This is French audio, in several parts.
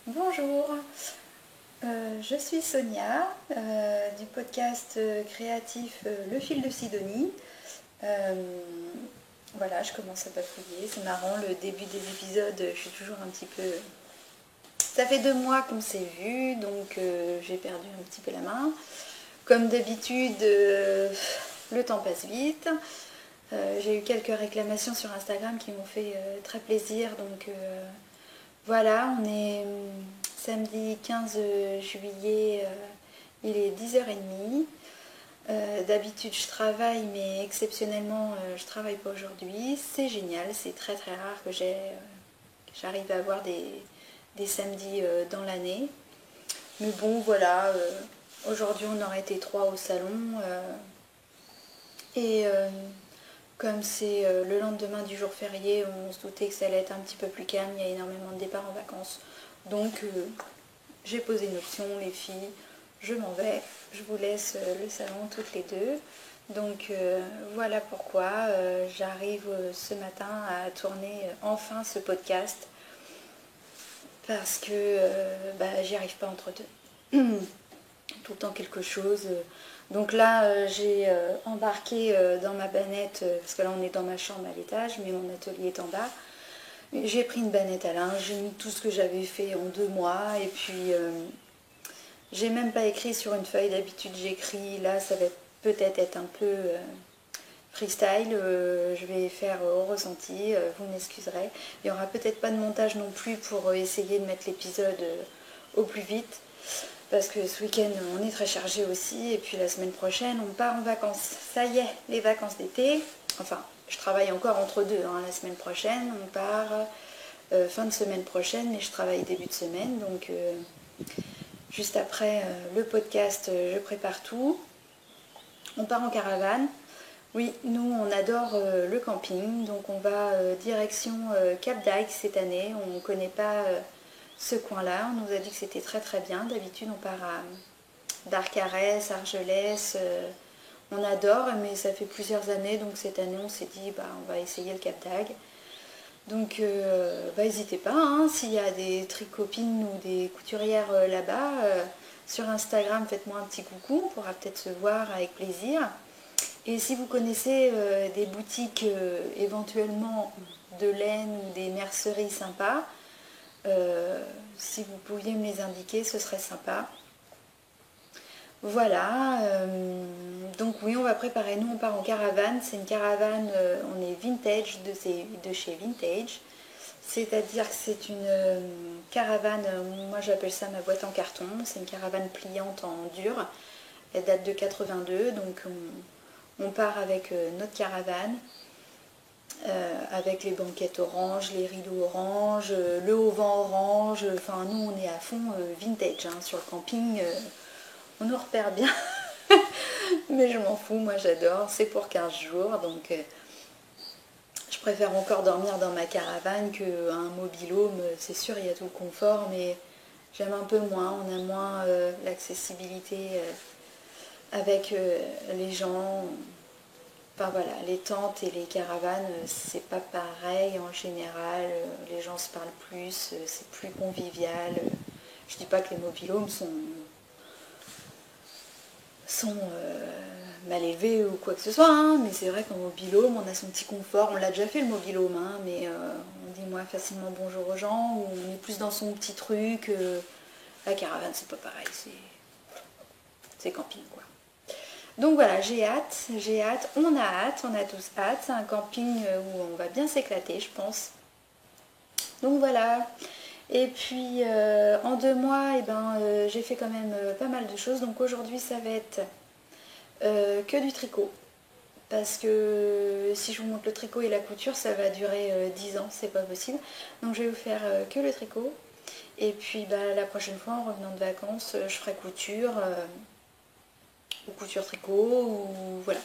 Bonjour, je suis Sonia du podcast créatif Le fil de Sidonie. Voilà, je commence à bafouiller, c'est marrant, le début des épisodes, je suis toujours un petit peu... Ça fait 2 mois qu'on s'est vu, donc j'ai perdu un petit peu la main. Comme d'habitude, le temps passe vite. J'ai eu quelques réclamations sur Instagram qui m'ont fait très plaisir, donc voilà, on est samedi 15 juillet, il est 10h30. D'habitude je travaille, mais exceptionnellement je travaille pas aujourd'hui. C'est génial, c'est très très rare que j'arrive à avoir des samedis dans l'année. Mais bon voilà, aujourd'hui on aurait été 3 au salon. Et comme c'est le lendemain du jour férié, on se doutait que ça allait être un petit peu plus calme, il y a énormément de départs en vacances. Donc j'ai posé une option, les filles, je m'en vais, je vous laisse le salon toutes les deux. Donc voilà pourquoi j'arrive ce matin à tourner enfin ce podcast, parce que j'y arrive pas entre deux. Tout le temps quelque chose. Donc là, j'ai embarqué dans ma bannette, parce que là on est dans ma chambre à l'étage, mais mon atelier est en bas. J'ai pris une bannette à linge, j'ai mis tout ce que j'avais fait en 2 mois, et puis j'ai même pas écrit sur une feuille, d'habitude j'écris, là ça va peut-être être un peu freestyle, je vais faire au ressenti, vous m'excuserez. Il n'y aura peut-être pas de montage non plus pour essayer de mettre l'épisode au plus vite, parce que ce week-end on est très chargé aussi, et puis la semaine prochaine on part en vacances. Ça y est, les vacances d'été, enfin je travaille encore entre deux, hein. La semaine prochaine on part fin de semaine prochaine, mais je travaille début de semaine, donc juste après le podcast je prépare tout. On part en caravane. Oui, nous on adore le camping, donc on va direction Cap d'Agde cette année. On ne connaît pas ce coin-là, on nous a dit que c'était très très bien. D'habitude on part à Darcarès, Argelès, on adore, mais ça fait plusieurs années, donc cette année on s'est dit on va essayer le Cap d'Agde. Donc n'hésitez pas, hein, s'il y a des tricopines ou des couturières là-bas, sur Instagram faites-moi un petit coucou, on pourra peut-être se voir avec plaisir. Et si vous connaissez des boutiques éventuellement de laine ou des merceries sympas, si vous pouviez me les indiquer, ce serait sympa. Voilà, donc oui, on va préparer, nous on part en caravane, c'est une caravane, on est vintage de chez Vintage, c'est-à-dire que c'est une caravane, moi j'appelle ça ma boîte en carton, c'est une caravane pliante en dur, elle date de 82, donc on part avec notre caravane, avec les banquettes oranges, les rideaux oranges, le auvent orange, enfin nous on est à fond vintage, hein, sur le camping, on nous repère bien, mais je m'en fous, moi j'adore, c'est pour 15 jours, donc je préfère encore dormir dans ma caravane qu'un mobil-home, c'est sûr il y a tout le confort, mais j'aime un peu moins, on a moins l'accessibilité avec les gens. Enfin voilà, les tentes et les caravanes, c'est pas pareil en général, les gens se parlent plus, c'est plus convivial. Je dis pas que les mobil-homes sont mal élevés ou quoi que ce soit, hein, mais c'est vrai qu'en mobil-home, on a son petit confort, on l'a déjà fait le mobil-home, hein, mais on dit moins facilement bonjour aux gens, ou on est plus dans son petit truc. La caravane, c'est pas pareil, c'est camping quoi. Donc voilà, j'ai hâte, on a tous hâte, c'est un camping où on va bien s'éclater, je pense. Donc voilà, et puis en 2 mois, j'ai fait quand même pas mal de choses, donc aujourd'hui ça va être que du tricot, parce que si je vous montre le tricot et la couture, ça va durer 10 ans, c'est pas possible. Donc je vais vous faire que le tricot, et puis la prochaine fois, en revenant de vacances, je ferai couture, ou couture tricot, ou voilà.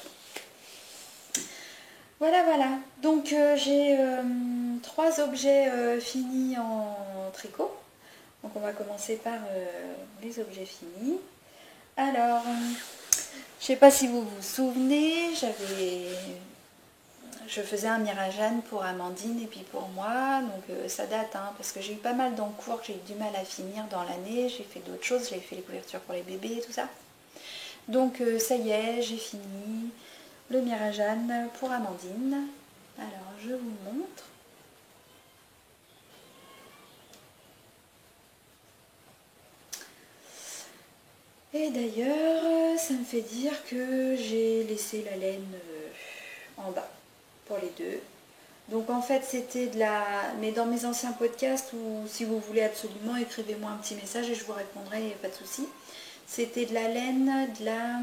Voilà, voilà. Donc j'ai 3 objets finis en tricot. Donc on va commencer par les objets finis. Alors, je ne sais pas si vous vous souvenez, je faisais un Mirajane pour Amandine et puis pour moi, donc ça date, hein, parce que j'ai eu pas mal d'encours que j'ai eu du mal à finir dans l'année, j'ai fait d'autres choses, j'ai fait les couvertures pour les bébés et tout ça. Donc ça y est, j'ai fini le Mirajane pour Amandine. Alors je vous montre. Et d'ailleurs, ça me fait dire que j'ai laissé la laine en bas pour les deux. Donc en fait c'était de la... Mais dans mes anciens podcasts, ou si vous voulez absolument, écrivez-moi un petit message et je vous répondrai, il n'y a pas de souci. C'était de la laine, de la...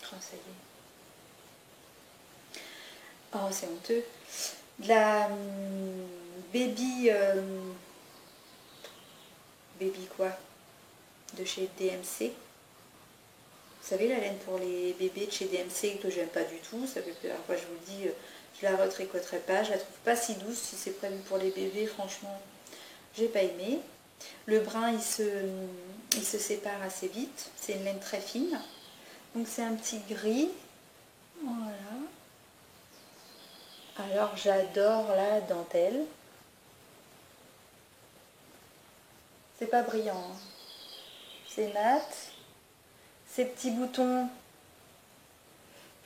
Oh ça y est. Oh c'est honteux. De la baby... baby quoi? De chez DMC. Vous savez, la laine pour les bébés de chez DMC que j'aime pas du tout. Ça fait plusieurs fois, je vous le dis, je la retricoterai pas. Je la trouve pas si douce. Si c'est prévu pour les bébés, franchement, j'ai pas aimé. Le brun, il se sépare assez vite. C'est une laine très fine. Donc c'est un petit gris. Voilà. Alors j'adore la dentelle. C'est pas brillant, hein. C'est mat. Ces petits boutons,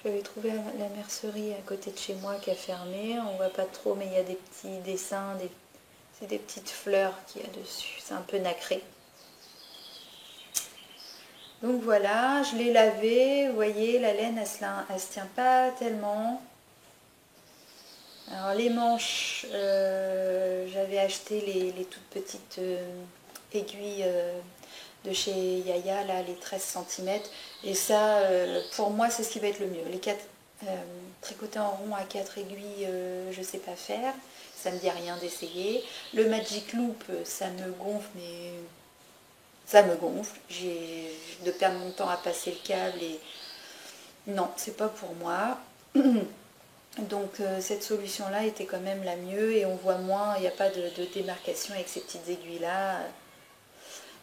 j'avais trouvé la mercerie à côté de chez moi qui a fermé. On voit pas trop, mais il y a des petits dessins, c'est des petites fleurs qu'il y a dessus. C'est un peu nacré. Donc voilà, je l'ai lavé. Vous voyez, la laine, elle se tient pas tellement. Alors les manches, j'avais acheté les toutes petites aiguilles de chez Yaya, là, les 13 cm. Et ça, pour moi, c'est ce qui va être le mieux. Les 4 tricoter en rond à 4 aiguilles, je sais pas faire. Ça me dit rien d'essayer. Le Magic Loop, ça me gonfle, mais ça me gonfle. J'ai de perdre mon temps à passer le câble et non, c'est pas pour moi. Donc cette solution-là était quand même la mieux et on voit moins, il n'y a pas de démarcation avec ces petites aiguilles-là.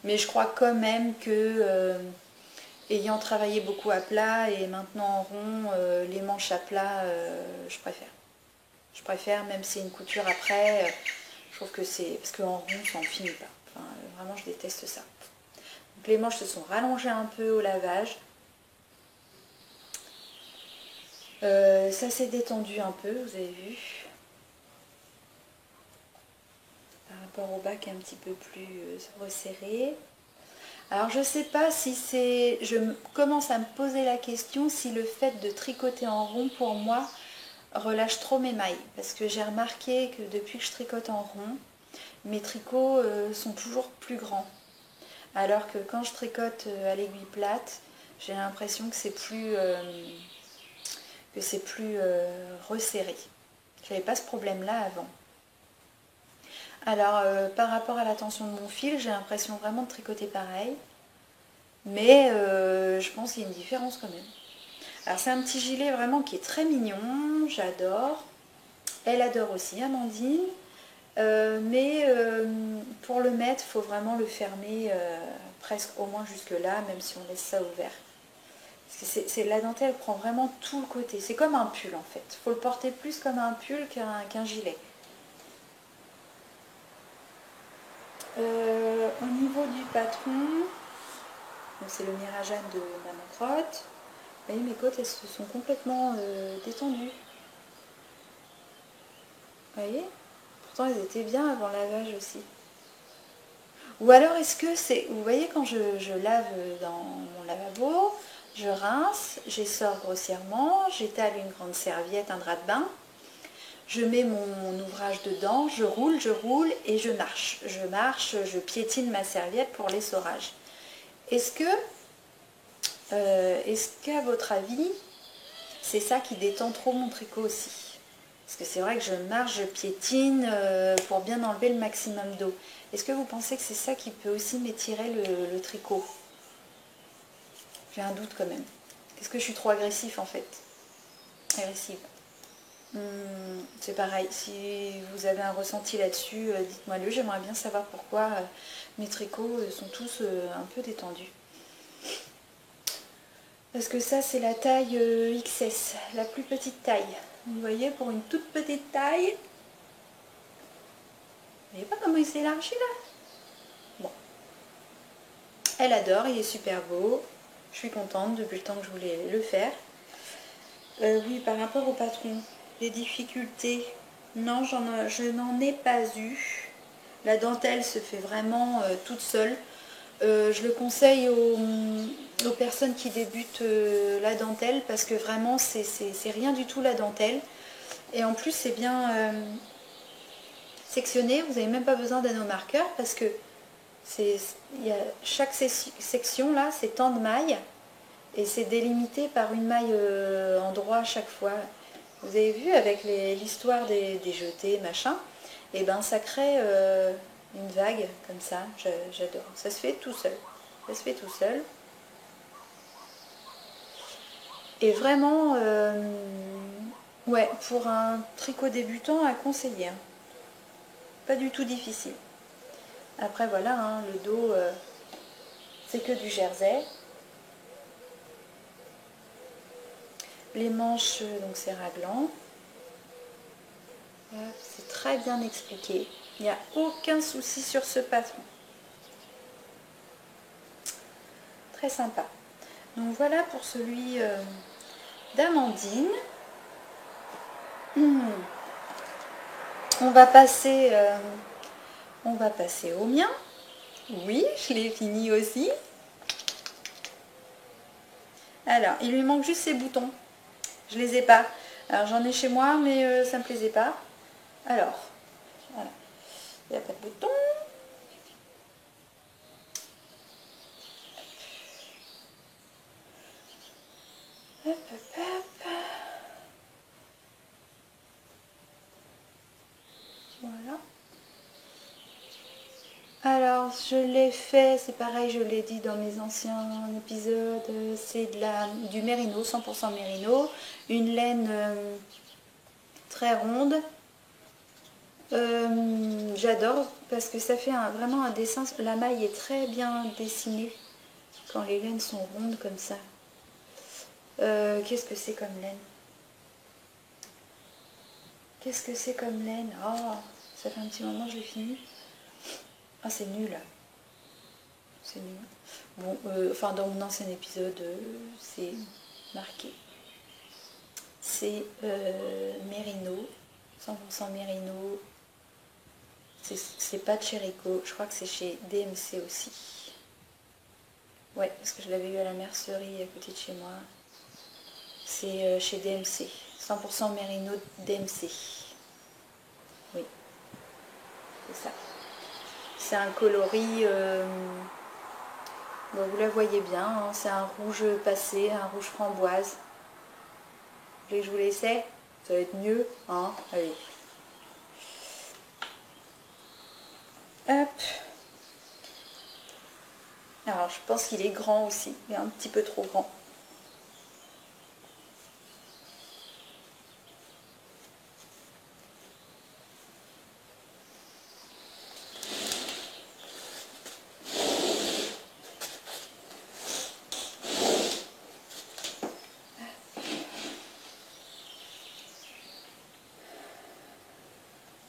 Mais je crois quand même que, ayant travaillé beaucoup à plat et maintenant en rond, les manches à plat, je préfère. Je préfère, même si une couture après, je trouve que c'est... Parce qu'en rond, ça n'en finit pas. Enfin, vraiment, je déteste ça. Donc les manches se sont rallongées un peu au lavage. Ça s'est détendu un peu, vous avez vu. Par rapport au bas qui est un petit peu plus resserré. Alors je sais pas si c'est... Je commence à me poser la question si le fait de tricoter en rond pour moi relâche trop mes mailles. Parce que j'ai remarqué que depuis que je tricote en rond, mes tricots sont toujours plus grands. Alors que quand je tricote à l'aiguille plate, j'ai l'impression que c'est plus resserré. Je n'avais pas ce problème-là avant. Alors, par rapport à la tension de mon fil, j'ai l'impression vraiment de tricoter pareil. Mais je pense qu'il y a une différence quand même. Alors, c'est un petit gilet vraiment qui est très mignon. J'adore. Elle adore aussi, Amandine. Mais pour le mettre, il faut vraiment le fermer presque au moins jusque là, même si on laisse ça ouvert. Parce que la dentelle prend vraiment tout le côté. C'est comme un pull en fait. Il faut le porter plus comme un pull qu'un gilet. Au niveau du patron, c'est le Mirajane de Maman Crotte. Vous voyez, mes côtes, elles se sont complètement détendues. Vous voyez? Pourtant, elles étaient bien avant lavage aussi. Ou alors, est-ce que c'est... Vous voyez, quand je lave dans mon lavabo, je rince, j'essore grossièrement, j'étale une grande serviette, un drap de bain, je mets mon ouvrage dedans, je roule et je marche. Je marche, je piétine ma serviette pour l'essorage. Est-ce qu'à votre avis, c'est ça qui détend trop mon tricot aussi? Parce que c'est vrai que je marche, je piétine pour bien enlever le maximum d'eau. Est-ce que vous pensez que c'est ça qui peut aussi m'étirer le tricot? J'ai un doute quand même. Est-ce que je suis trop agressif en fait? Agressive. C'est pareil, si vous avez un ressenti là-dessus, dites-moi le. J'aimerais bien savoir pourquoi mes tricots sont tous un peu détendus. Parce que ça, c'est la taille XS, la plus petite taille. Vous voyez, pour une toute petite taille. Vous voyez pas comment il s'est élargi là? Bon. Elle adore, il est super beau. Je suis contente depuis le temps que je voulais le faire. Oui, par rapport au patron, des difficultés, non, je n'en ai pas eu. La dentelle se fait vraiment toute seule. Je le conseille aux personnes qui débutent la dentelle parce que vraiment c'est rien du tout la dentelle. Et en plus c'est bien sectionné, vous n'avez même pas besoin d'anneau marqueur parce que chaque section là c'est tant de mailles. Et c'est délimité par une maille en droit à chaque fois. Vous avez vu avec l'histoire des jetés, machin, et ben ça crée une vague comme ça. J'adore. Ça se fait tout seul. Ça se fait tout seul. Et vraiment, ouais, pour un tricot débutant à conseiller. Hein. Pas du tout difficile. Après voilà, hein, le dos, c'est que du jersey. Les manches, donc c'est raglan. C'est très bien expliqué. Il n'y a aucun souci sur ce patron. Très sympa. Donc voilà pour celui d'Amandine. On va passer au mien. Oui, je l'ai fini aussi. Alors, il lui manque juste ses boutons. Je les ai pas. Alors j'en ai chez moi, mais ça me plaisait pas. Alors, voilà. Il n'y a pas de boutons. Hop, hop, hop. Voilà. Alors, je l'ai fait, c'est pareil, je l'ai dit dans mes anciens épisodes, c'est du mérino, 100% mérino, une laine très ronde. J'adore parce que ça fait vraiment un dessin, la maille est très bien dessinée quand les laines sont rondes comme ça. Qu'est-ce que c'est comme laine? Qu'est-ce que c'est comme laine? Oh, ça fait un petit moment que je l'ai fini. Ah, c'est nul. C'est nul. Bon, enfin dans mon ancien épisode, c'est marqué. C'est mérino, 100% mérino. C'est pas de chez Rico, je crois que c'est chez DMC aussi. Ouais, parce que je l'avais eu à la mercerie à côté de chez moi. C'est chez DMC, 100% mérino DMC. Oui, c'est ça. C'est un coloris, bon, vous la voyez bien, hein, c'est un rouge passé, un rouge framboise. Vous voulez que je vous l'essaie? Ça va être mieux, hein? Allez. Hop. Alors, je pense qu'il est grand aussi, il est un petit peu trop grand.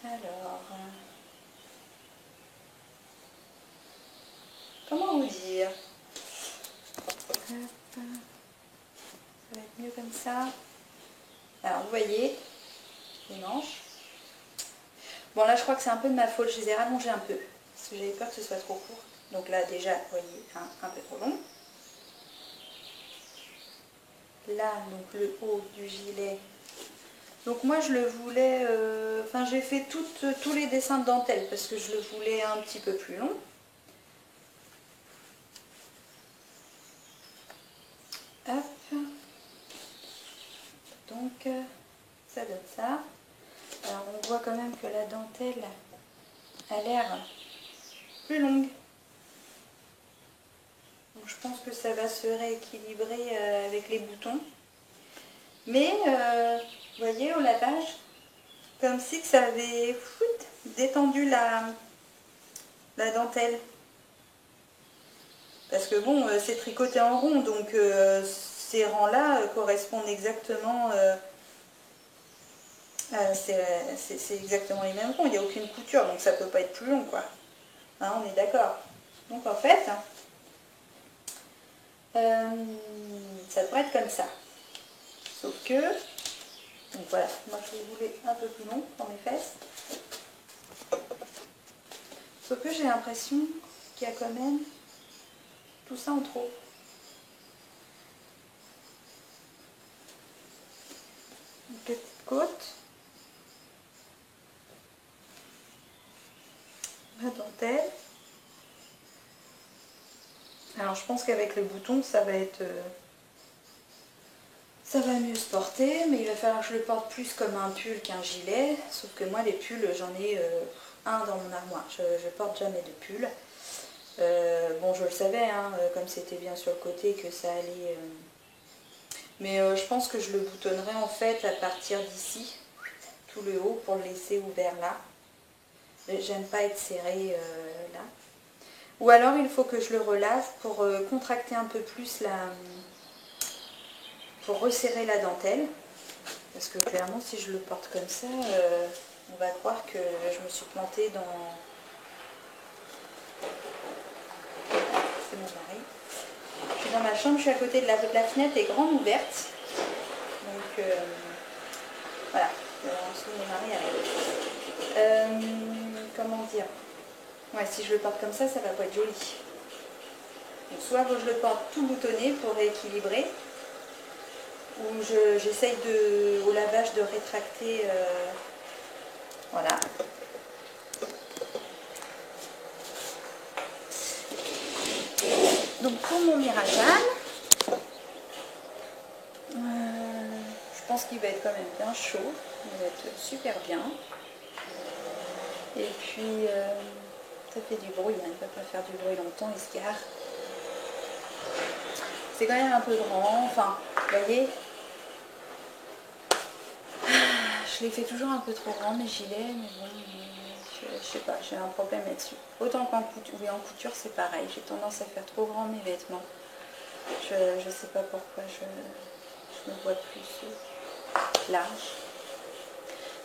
Alors, comment vous dire? Hop. Ça va être mieux comme ça. Alors, vous voyez, les manches. Bon, là, je crois que c'est un peu de ma faute. Je les ai rallongées un peu. Parce que j'avais peur que ce soit trop court. Donc là, déjà, vous voyez, un peu trop long. Là, donc le haut du gilet. Donc moi, je le voulais... Enfin, j'ai fait tous les dessins de dentelle parce que je le voulais un petit peu plus long. Hop. Donc, ça donne ça. Alors, on voit quand même que la dentelle a l'air plus longue. Donc, je pense que ça va se rééquilibrer avec les boutons. Mais, vous voyez, au lavage, comme si que ça avait détendu la dentelle. Parce que bon, c'est tricoté en rond, donc ces rangs-là correspondent exactement C'est exactement les mêmes ronds, il n'y a aucune couture, donc ça peut pas être plus long, quoi. Hein, on est d'accord. Donc en fait, ça devrait être comme ça. Sauf que, donc voilà, moi je voulais un peu plus long dans mes fesses. Sauf que j'ai l'impression qu'il y a quand même tout ça en trop. Une petite côte. La dentelle. Alors je pense qu'avec le bouton ça va être... ça va mieux se porter, mais il va falloir que je le porte plus comme un pull qu'un gilet. Sauf que moi les pulls, j'en ai un dans mon armoire. Je porte jamais de pull. Bon, je le savais, hein, comme c'était bien sur le côté, que ça allait... Mais je pense que je le boutonnerai en fait à partir d'ici, tout le haut, pour le laisser ouvert là. J'aime pas être serré là. Ou alors il faut que je le relave pour contracter un peu plus la... pour resserrer la dentelle. Parce que clairement, si je le porte comme ça, on va croire que je me suis plantée dans... C'est mon mari. Je suis dans ma chambre, je suis à côté de la fenêtre est grande ouverte. Donc voilà, en dessous mon mari arrive. Comment dire? Ouais, si je le porte comme ça va pas être joli. Donc, soit je le porte tout boutonné pour rééquilibrer, ou j'essaye au lavage de rétracter. Voilà. Donc pour mon Mirajan, je pense qu'il va être quand même bien chaud, il va être super bien. Et puis ça fait du bruit, hein, il ne va pas faire du bruit longtemps, il se gare. C'est quand même un peu grand, enfin, vous voyez, je les fais toujours un peu trop grands mes gilets, mais bon, je sais pas, j'ai un problème là-dessus. Autant qu'en couture, oui, en couture c'est pareil, j'ai tendance à faire trop grand mes vêtements. Je sais pas pourquoi je me vois plus large.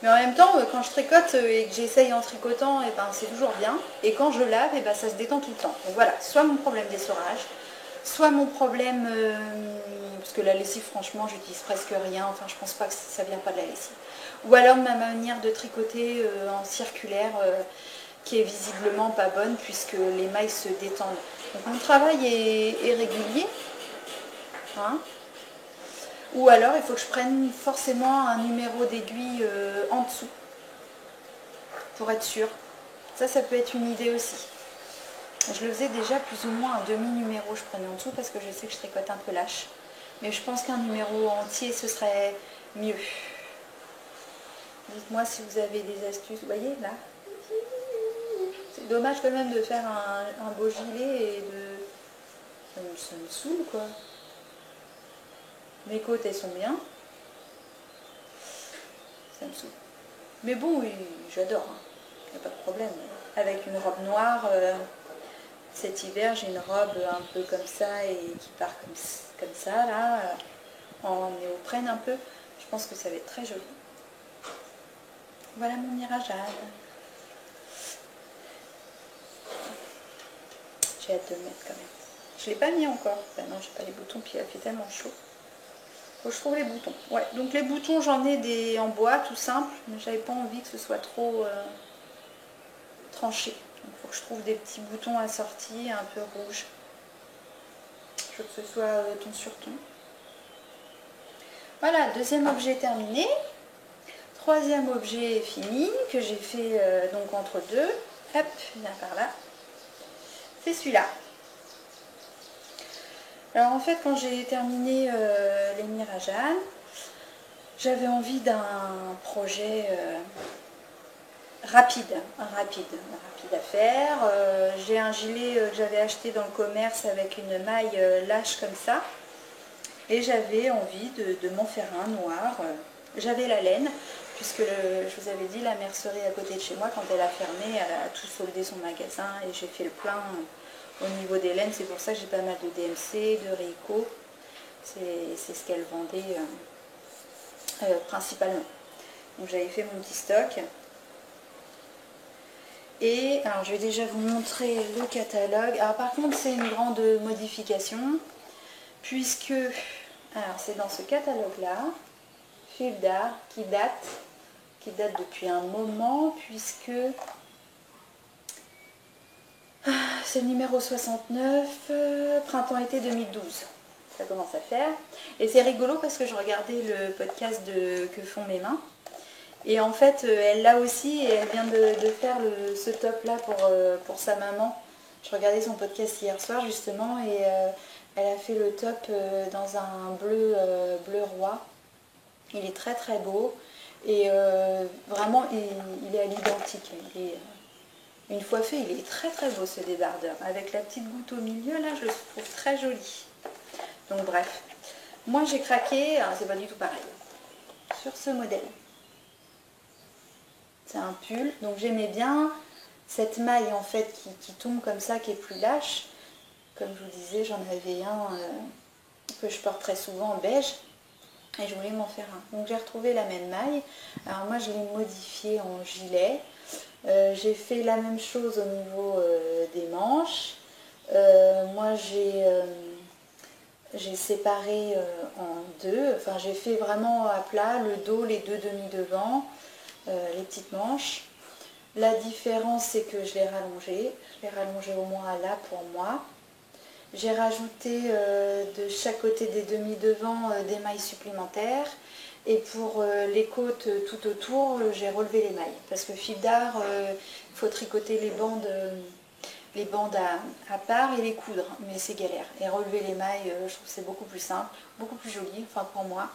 Mais en même temps, quand je tricote et que j'essaye en tricotant, et ben, c'est toujours bien. Et quand je lave, et ben, ça se détend tout le temps. Donc voilà, soit mon problème d'essorage, soit mon problème... parce que la lessive, franchement, j'utilise presque rien. Enfin, je pense pas que ça vient pas de la lessive. Ou alors ma manière de tricoter en circulaire, qui est visiblement pas bonne, puisque les mailles se détendent. Donc mon travail est régulier. Hein. Ou alors il faut que je prenne forcément un numéro d'aiguille en dessous pour être sûre. Ça peut être une idée aussi. Je le faisais déjà plus ou moins un demi-numéro, je prenais en dessous parce que je sais que je tricote un peu lâche. Mais je pense qu'un numéro entier ce serait mieux. Dites-moi si vous avez des astuces. Vous voyez là, c'est dommage quand même de faire un beau gilet et de... Ça me saoule quoi. Mes côtes elles sont bien. Ça me saoule. Mais bon, oui, j'adore. Il n'y a pas de problème. Avec une robe noire, cet hiver j'ai une robe un peu comme ça et qui part comme ça là, en néoprène un peu. Je pense que ça va être très joli. Voilà mon Mirajan. J'ai hâte de le mettre quand même. Je ne l'ai pas mis encore. Ben non, j'ai pas les boutons, puis il a fait tellement chaud. Faut que je trouve les boutons. Ouais, donc les boutons, j'en ai des en bois, tout simple, mais j'avais pas envie que ce soit trop tranché. Donc il faut que je trouve des petits boutons assortis, un peu rouges. Je veux que ce soit ton sur ton. Voilà, deuxième objet terminé. Troisième objet fini, que j'ai fait donc entre deux. Hop, viens par là. C'est celui-là. Alors en fait, quand j'ai terminé les Mirajan, j'avais envie d'un projet rapide à faire. J'ai un gilet que j'avais acheté dans le commerce avec une maille lâche comme ça. Et j'avais envie de m'en faire un noir. J'avais la laine, puisque je vous avais dit, la mercerie à côté de chez moi, quand elle a fermé, elle a tout soldé son magasin et j'ai fait le plein au niveau des laines. C'est pour ça que j'ai pas mal de DMC, de Rico. C'est ce qu'elle vendait principalement. Donc j'avais fait mon petit stock. Et alors je vais déjà vous montrer le catalogue. Alors par contre c'est une grande modification puisque alors c'est dans ce catalogue là, fil d'art qui date depuis un moment puisque c'est le numéro 69, printemps-été 2012. Ça commence à faire. Et c'est rigolo parce que je regardais le podcast de Que font mes mains. Et en fait, elle l'a aussi et elle vient de faire ce top là pour sa maman. Je regardais son podcast hier soir justement et elle a fait le top dans un bleu roi. Il est très très beau et vraiment il est à l'identique. Une fois fait, il est très très beau ce débardeur. Avec la petite goutte au milieu là, je le trouve très joli. Donc bref, moi j'ai craqué, c'est pas du tout pareil, sur ce modèle. C'est un pull, donc j'aimais bien cette maille en fait qui tombe comme ça, qui est plus lâche. Comme je vous disais, j'en avais un que je porte très souvent en beige et je voulais m'en faire un. Donc j'ai retrouvé la même maille. Alors moi je l'ai modifié en gilet. J'ai fait la même chose au niveau des manches. Moi j'ai séparé en deux. Enfin j'ai fait vraiment à plat le dos, les deux demi-devants. Les petites manches. La différence c'est que je l'ai rallongé au moins là pour moi. J'ai rajouté de chaque côté des demi-devants des mailles supplémentaires et pour les côtes tout autour j'ai relevé les mailles parce que fil d'art il faut tricoter les bandes à part et les coudre mais c'est galère et relever les mailles je trouve que c'est beaucoup plus simple, beaucoup plus joli, enfin pour moi.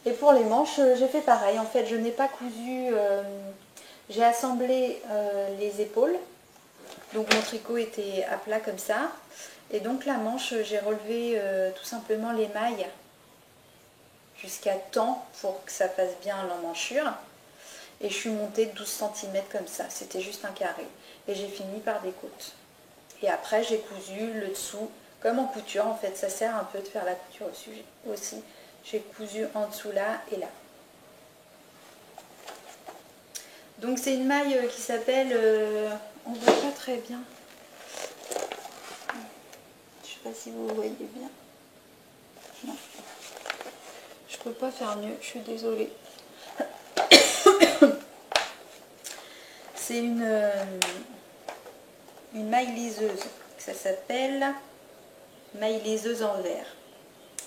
Et pour les manches, j'ai fait pareil. En fait, je n'ai pas cousu, j'ai assemblé les épaules. Donc mon tricot était à plat comme ça. Et donc la manche, j'ai relevé tout simplement les mailles jusqu'à temps pour que ça fasse bien l'emmanchure. Et je suis montée de 12 cm comme ça. C'était juste un carré. Et j'ai fini par des côtes. Et après, j'ai cousu le dessous comme en couture. En fait, ça sert un peu de faire la couture aussi. J'ai cousu en dessous là et là. Donc c'est une maille qui s'appelle, on voit pas très bien, je sais pas si vous voyez bien, non, je peux pas faire mieux, je suis désolée. C'est une maille liseuse, ça s'appelle maille liseuse en verre.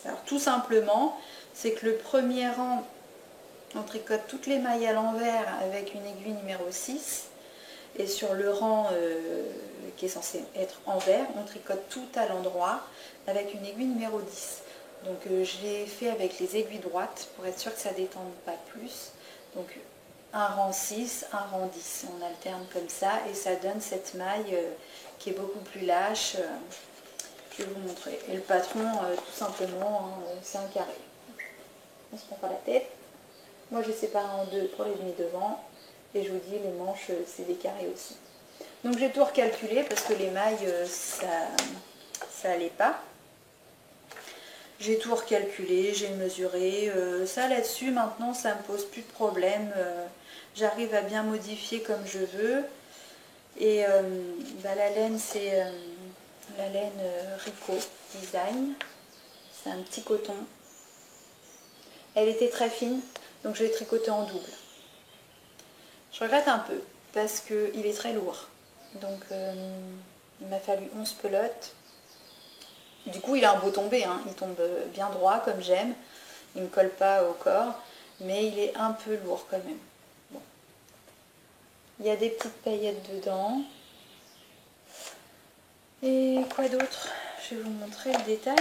Alors tout simplement, c'est que le premier rang, on tricote toutes les mailles à l'envers avec une aiguille numéro 6. Et sur le rang qui est censé être en vert, on tricote tout à l'endroit avec une aiguille numéro 10. Donc je l'ai fait avec les aiguilles droites pour être sûr que ça ne détende pas plus. Donc un rang 6, un rang 10. On alterne comme ça et ça donne cette maille qui est beaucoup plus lâche. Je vais vous montrer. Et le patron, tout simplement, c'est un carré. On se prend pas la tête. Moi j'ai séparé en deux pour les demi-devants. Et je vous dis, les manches, c'est des carrés aussi. Donc j'ai tout recalculé parce que les mailles, ça allait pas. J'ai tout recalculé, j'ai mesuré. Ça là-dessus, maintenant, ça me pose plus de problème. J'arrive à bien modifier comme je veux. Et la laine, c'est la laine Rico Design. C'est un petit coton. Elle était très fine, donc je l'ai tricotée en double. Je regrette un peu parce qu'il est très lourd. Donc il m'a fallu 11 pelotes. Du coup il a un beau tombé, hein. Il tombe bien droit comme j'aime. Il ne me colle pas au corps, mais il est un peu lourd quand même. Bon. Il y a des petites paillettes dedans. Et quoi d'autre? Je vais vous montrer le détail.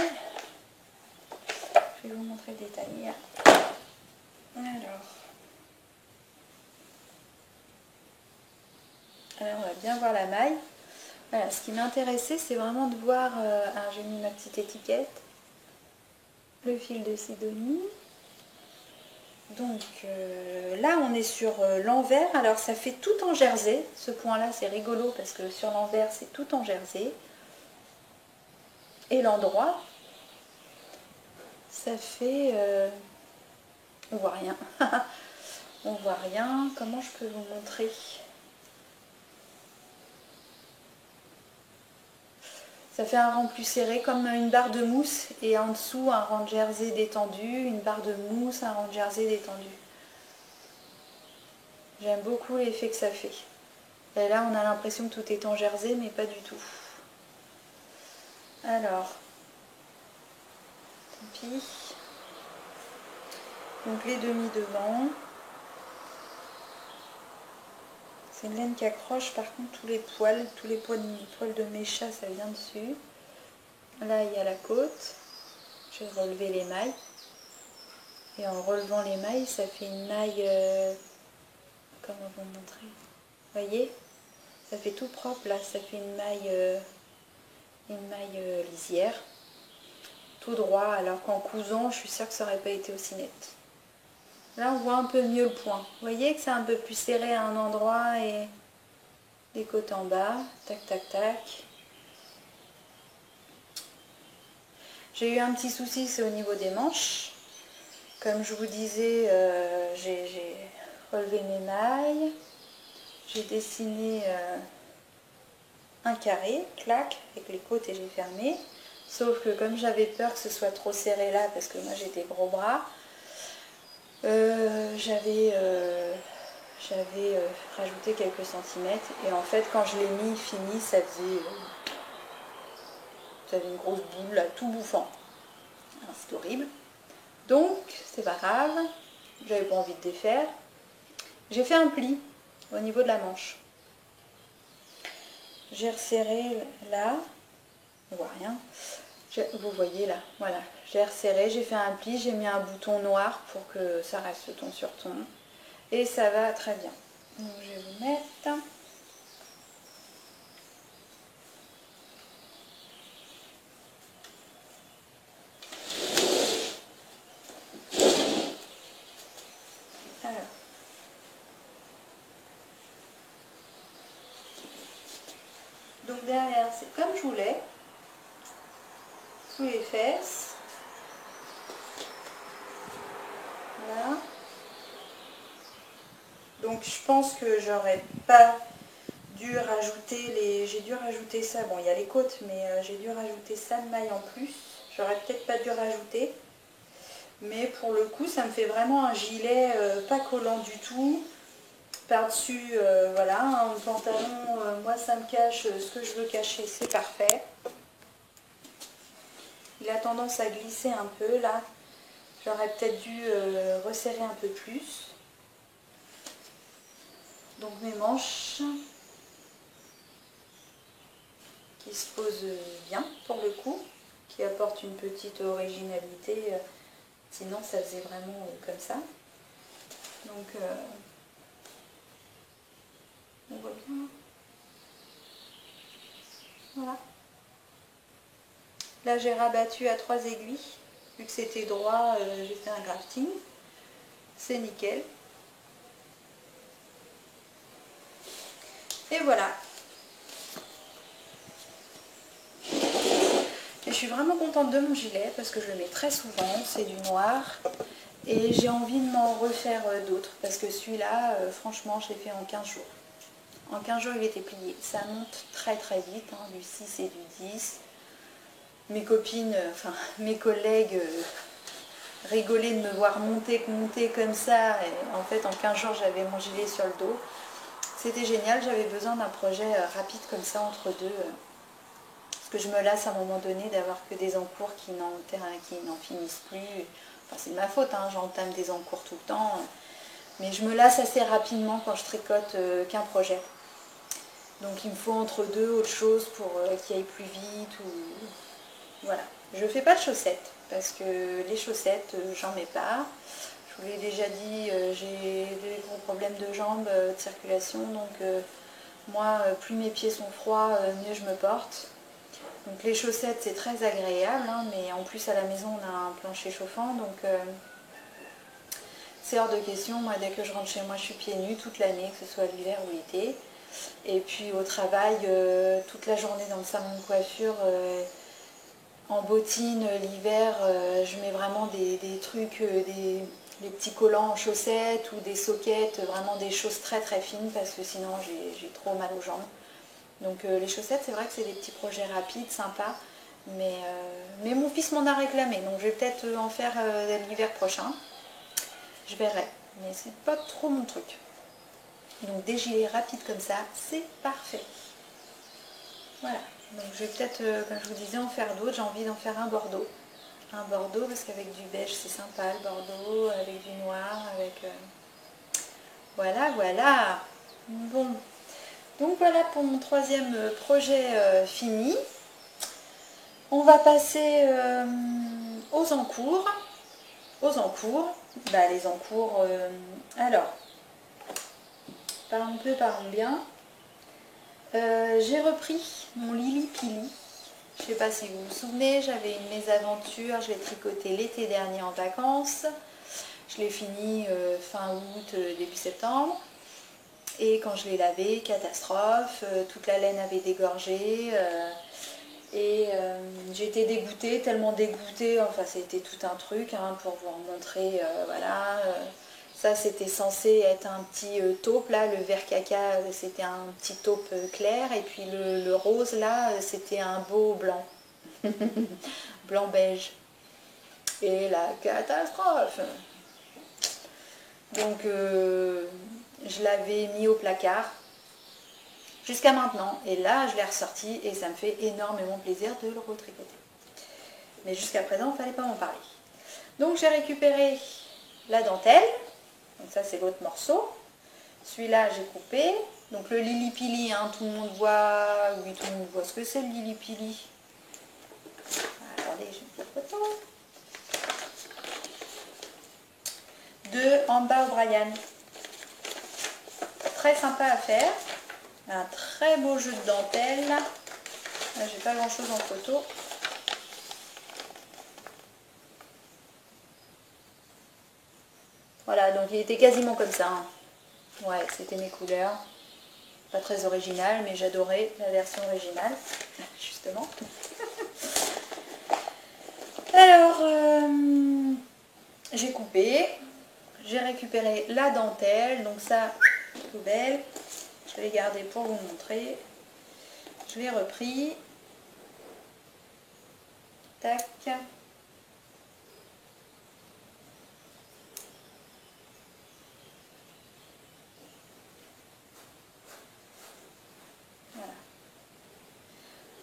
Alors, on va bien voir la maille. Voilà, ce qui m'intéressait, c'est vraiment de voir, j'ai mis ma petite étiquette, le fil de Sidonie. Donc là, on est sur l'envers. Alors, ça fait tout en jersey. Ce point-là, c'est rigolo parce que sur l'envers, c'est tout en jersey. Et l'endroit, ça fait... on voit rien. on voit rien. Comment je peux vous montrer? Ça fait un rang plus serré, comme une barre de mousse, et en dessous un rang de jersey détendu, une barre de mousse, un rang de jersey détendu. J'aime beaucoup l'effet que ça fait. Et là, on a l'impression que tout est en jersey, mais pas du tout. Alors, tant pis. Donc les demi devant. C'est une laine qui accroche, par contre tous les poils de mes chats, ça vient dessus. Là, il y a la côte. Je vais relever les mailles. Et en relevant les mailles, ça fait une maille... comment vous montrer? Vous voyez? Ça fait tout propre là, ça fait une maille lisière. Tout droit, alors qu'en cousant, je suis sûre que ça n'aurait pas été aussi net. Là, on voit un peu mieux le point. Vous voyez que c'est un peu plus serré à un endroit et les côtes en bas. Tac, tac, tac. J'ai eu un petit souci, c'est au niveau des manches. Comme je vous disais, j'ai relevé mes mailles. J'ai dessiné un carré, clac, avec les côtes et j'ai fermé. Sauf que comme j'avais peur que ce soit trop serré là, parce que moi j'ai des gros bras, j'avais rajouté quelques centimètres. Et en fait, quand je l'ai mis fini, ça faisait une grosse boule, là, tout bouffant. C'est horrible. Donc, c'est pas grave. J'avais pas envie de défaire. J'ai fait un pli au niveau de la manche. J'ai resserré là. On voit rien. Vous voyez là, voilà. J'ai resserré, j'ai fait un pli, j'ai mis un bouton noir pour que ça reste ton sur ton. Et ça va très bien. Donc je vais vous mettre. Alors. Donc derrière, c'est comme je voulais. Sous les fesses. Voilà. Donc je pense que j'aurais pas dû rajouter les... J'ai dû rajouter ça, bon il y a les côtes, mais j'ai dû rajouter ça de maille en plus. J'aurais peut-être pas dû rajouter. Mais pour le coup, ça me fait vraiment un gilet pas collant du tout. Par-dessus, voilà, un pantalon, moi ça me cache ce que je veux cacher, c'est parfait. Il a tendance à glisser un peu là. J'aurais peut-être dû resserrer un peu plus. Donc mes manches qui se posent bien pour le coup, qui apportent une petite originalité. Sinon ça faisait vraiment comme ça. Donc on voit bien. Voilà. Là j'ai rabattu à 3 aiguilles. Vu que c'était droit, j'ai fait un grafting. C'est nickel. Et voilà. Et je suis vraiment contente de mon gilet parce que je le mets très souvent. C'est du noir. Et j'ai envie de m'en refaire d'autres. Parce que celui-là, franchement, je l'ai fait en 15 jours. En 15 jours, il était plié. Ça monte très très vite, hein, du 6 et du 10. Mes copines, enfin mes collègues rigolaient de me voir monter comme ça. Et en fait, en 15 jours, j'avais mon gilet sur le dos. C'était génial, j'avais besoin d'un projet rapide comme ça entre deux. Parce que je me lasse à un moment donné d'avoir que des encours qui n'en finissent plus. Enfin, c'est de ma faute, hein, j'entame des encours tout le temps. Mais je me lasse assez rapidement quand je tricote qu'un projet. Donc il me faut entre deux autre chose pour qu'il aille plus vite. Voilà. Je fais pas de chaussettes parce que les chaussettes, j'en mets pas. Je vous l'ai déjà dit, j'ai des gros problèmes de jambes, de circulation. Donc moi, plus mes pieds sont froids, mieux je me porte. Donc les chaussettes, c'est très agréable, hein, mais en plus à la maison, on a un plancher chauffant. Donc c'est hors de question. Moi, dès que je rentre chez moi, je suis pieds nus toute l'année, que ce soit l'hiver ou l'été. Et puis au travail, toute la journée dans le salon de coiffure, en bottines l'hiver, je mets vraiment des trucs, les petits collants en chaussettes ou des sockets, vraiment des choses très très fines parce que sinon j'ai trop mal aux jambes. Donc les chaussettes, c'est vrai que c'est des petits projets rapides, sympas, mais mon fils m'en a réclamé, donc je vais peut-être en faire l'hiver prochain. Je verrai, mais c'est pas trop mon truc. Donc des gilets rapides comme ça, c'est parfait. Voilà, donc je vais peut-être, comme je vous disais, en faire d'autres. J'ai envie d'en faire un bordeaux. Un bordeaux parce qu'avec du beige c'est sympa, le bordeaux, avec du noir, avec... Voilà, voilà. Bon, donc voilà pour mon troisième projet fini. On va passer aux encours. Aux encours, bah, les encours, alors, parlons peu, parlons bien. J'ai repris mon Lili Pili. Je ne sais pas si vous vous souvenez, j'avais une mésaventure, je l'ai tricoté l'été dernier en vacances. Je l'ai fini fin août, début septembre. Et quand je l'ai lavé, catastrophe, toute la laine avait dégorgé. J'étais dégoûtée, tellement dégoûtée, enfin c'était tout un truc hein, pour vous montrer, voilà. Ça c'était censé être un petit taupe, là, le vert caca c'était un petit taupe clair, et puis le rose là c'était un beau blanc, blanc beige. Et la catastrophe. Donc je l'avais mis au placard jusqu'à maintenant, et là je l'ai ressorti et ça me fait énormément plaisir de le retricoter. Mais jusqu'à présent, il ne fallait pas m'en parler. Donc j'ai récupéré la dentelle, donc ça c'est l'autre morceau. Celui-là j'ai coupé. Donc le Lili Pili, hein, tout le monde voit, oui tout le monde voit ce que c'est le Lili Pili. Attendez, j'ai une petite photo. De Amba O'Brien. Très sympa à faire. Un très beau jeu de dentelle. Là j'ai pas grand chose en photo. Voilà, donc il était quasiment comme ça. Hein. Ouais, c'était mes couleurs. Pas très original, mais j'adorais la version originale, justement. Alors, j'ai coupé, j'ai récupéré la dentelle, donc ça, poubelle. Je vais garder pour vous montrer. Je l'ai repris. Tac.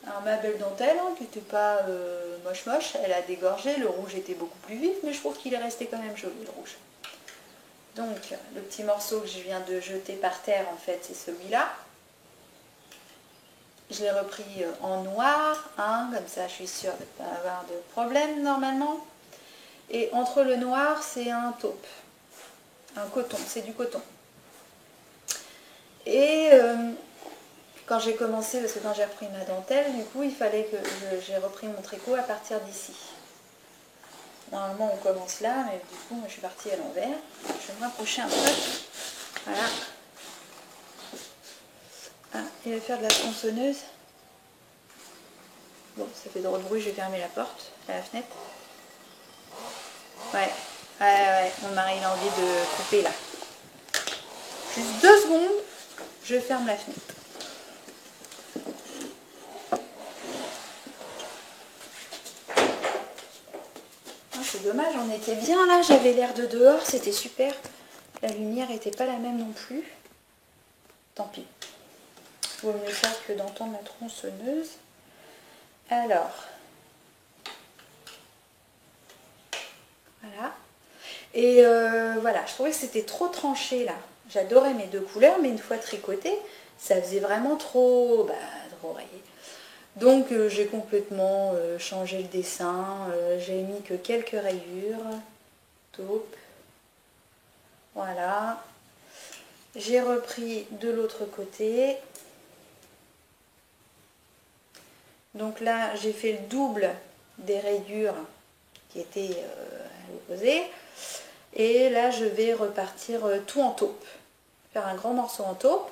Alors, ma belle dentelle, hein, qui n'était pas moche, elle a dégorgé, le rouge était beaucoup plus vif, mais je trouve qu'il est resté quand même joli, le rouge. Donc, le petit morceau que je viens de jeter par terre, en fait, c'est celui-là. Je l'ai repris en noir, hein, comme ça je suis sûre de ne pas avoir de problème normalement. Et entre le noir, c'est un taupe, un coton, c'est du coton. Et quand j'ai commencé, parce que quand j'ai repris ma dentelle, du coup il fallait que j'ai repris mon tricot à partir d'ici. Normalement on commence là, mais du coup moi, je suis partie à l'envers. Je vais me rapprocher un peu. Voilà. Ah, il va faire de la tronçonneuse. Bon, ça fait drôle de bruit, je vais fermer la porte, la fenêtre. Ouais, mon mari il a envie de couper là. Juste 2 secondes, je ferme la fenêtre. Ah, c'est dommage, on était bien là, j'avais l'air de dehors, c'était super. La lumière n'était pas la même non plus. Tant pis. Vaut mieux ça que d'entendre la tronçonneuse. Alors. Voilà. Et voilà, je trouvais que c'était trop tranché là. J'adorais mes 2 couleurs, mais une fois tricoté, ça faisait vraiment trop rayé. Donc j'ai complètement changé le dessin. J'ai mis que quelques rayures. Taupe. Voilà. J'ai repris de l'autre côté. Donc là, j'ai fait le double des rayures qui étaient à l'opposé. Et là, je vais repartir tout en taupe. Faire un grand morceau en taupe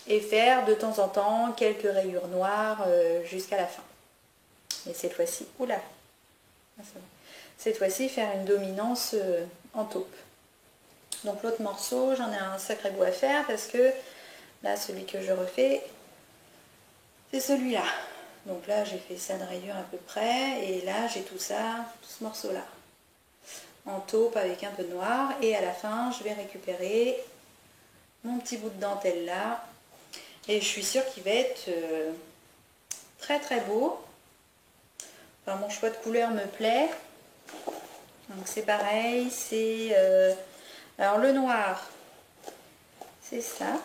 et faire de temps en temps quelques rayures noires jusqu'à la fin. Et cette fois-ci, oula, cette fois-ci faire une dominance en taupe. Donc l'autre morceau, j'en ai un sacré bout à faire parce que là, celui que je refais, c'est celui-là. Donc là, j'ai fait ça de rayure à peu près. Et là, j'ai tout ça, tout ce morceau-là. En taupe avec un peu de noir. Et à la fin, je vais récupérer mon petit bout de dentelle là. Et je suis sûre qu'il va être très très beau. Enfin, mon choix de couleur me plaît. Donc c'est pareil, c'est... alors le noir, c'est ça.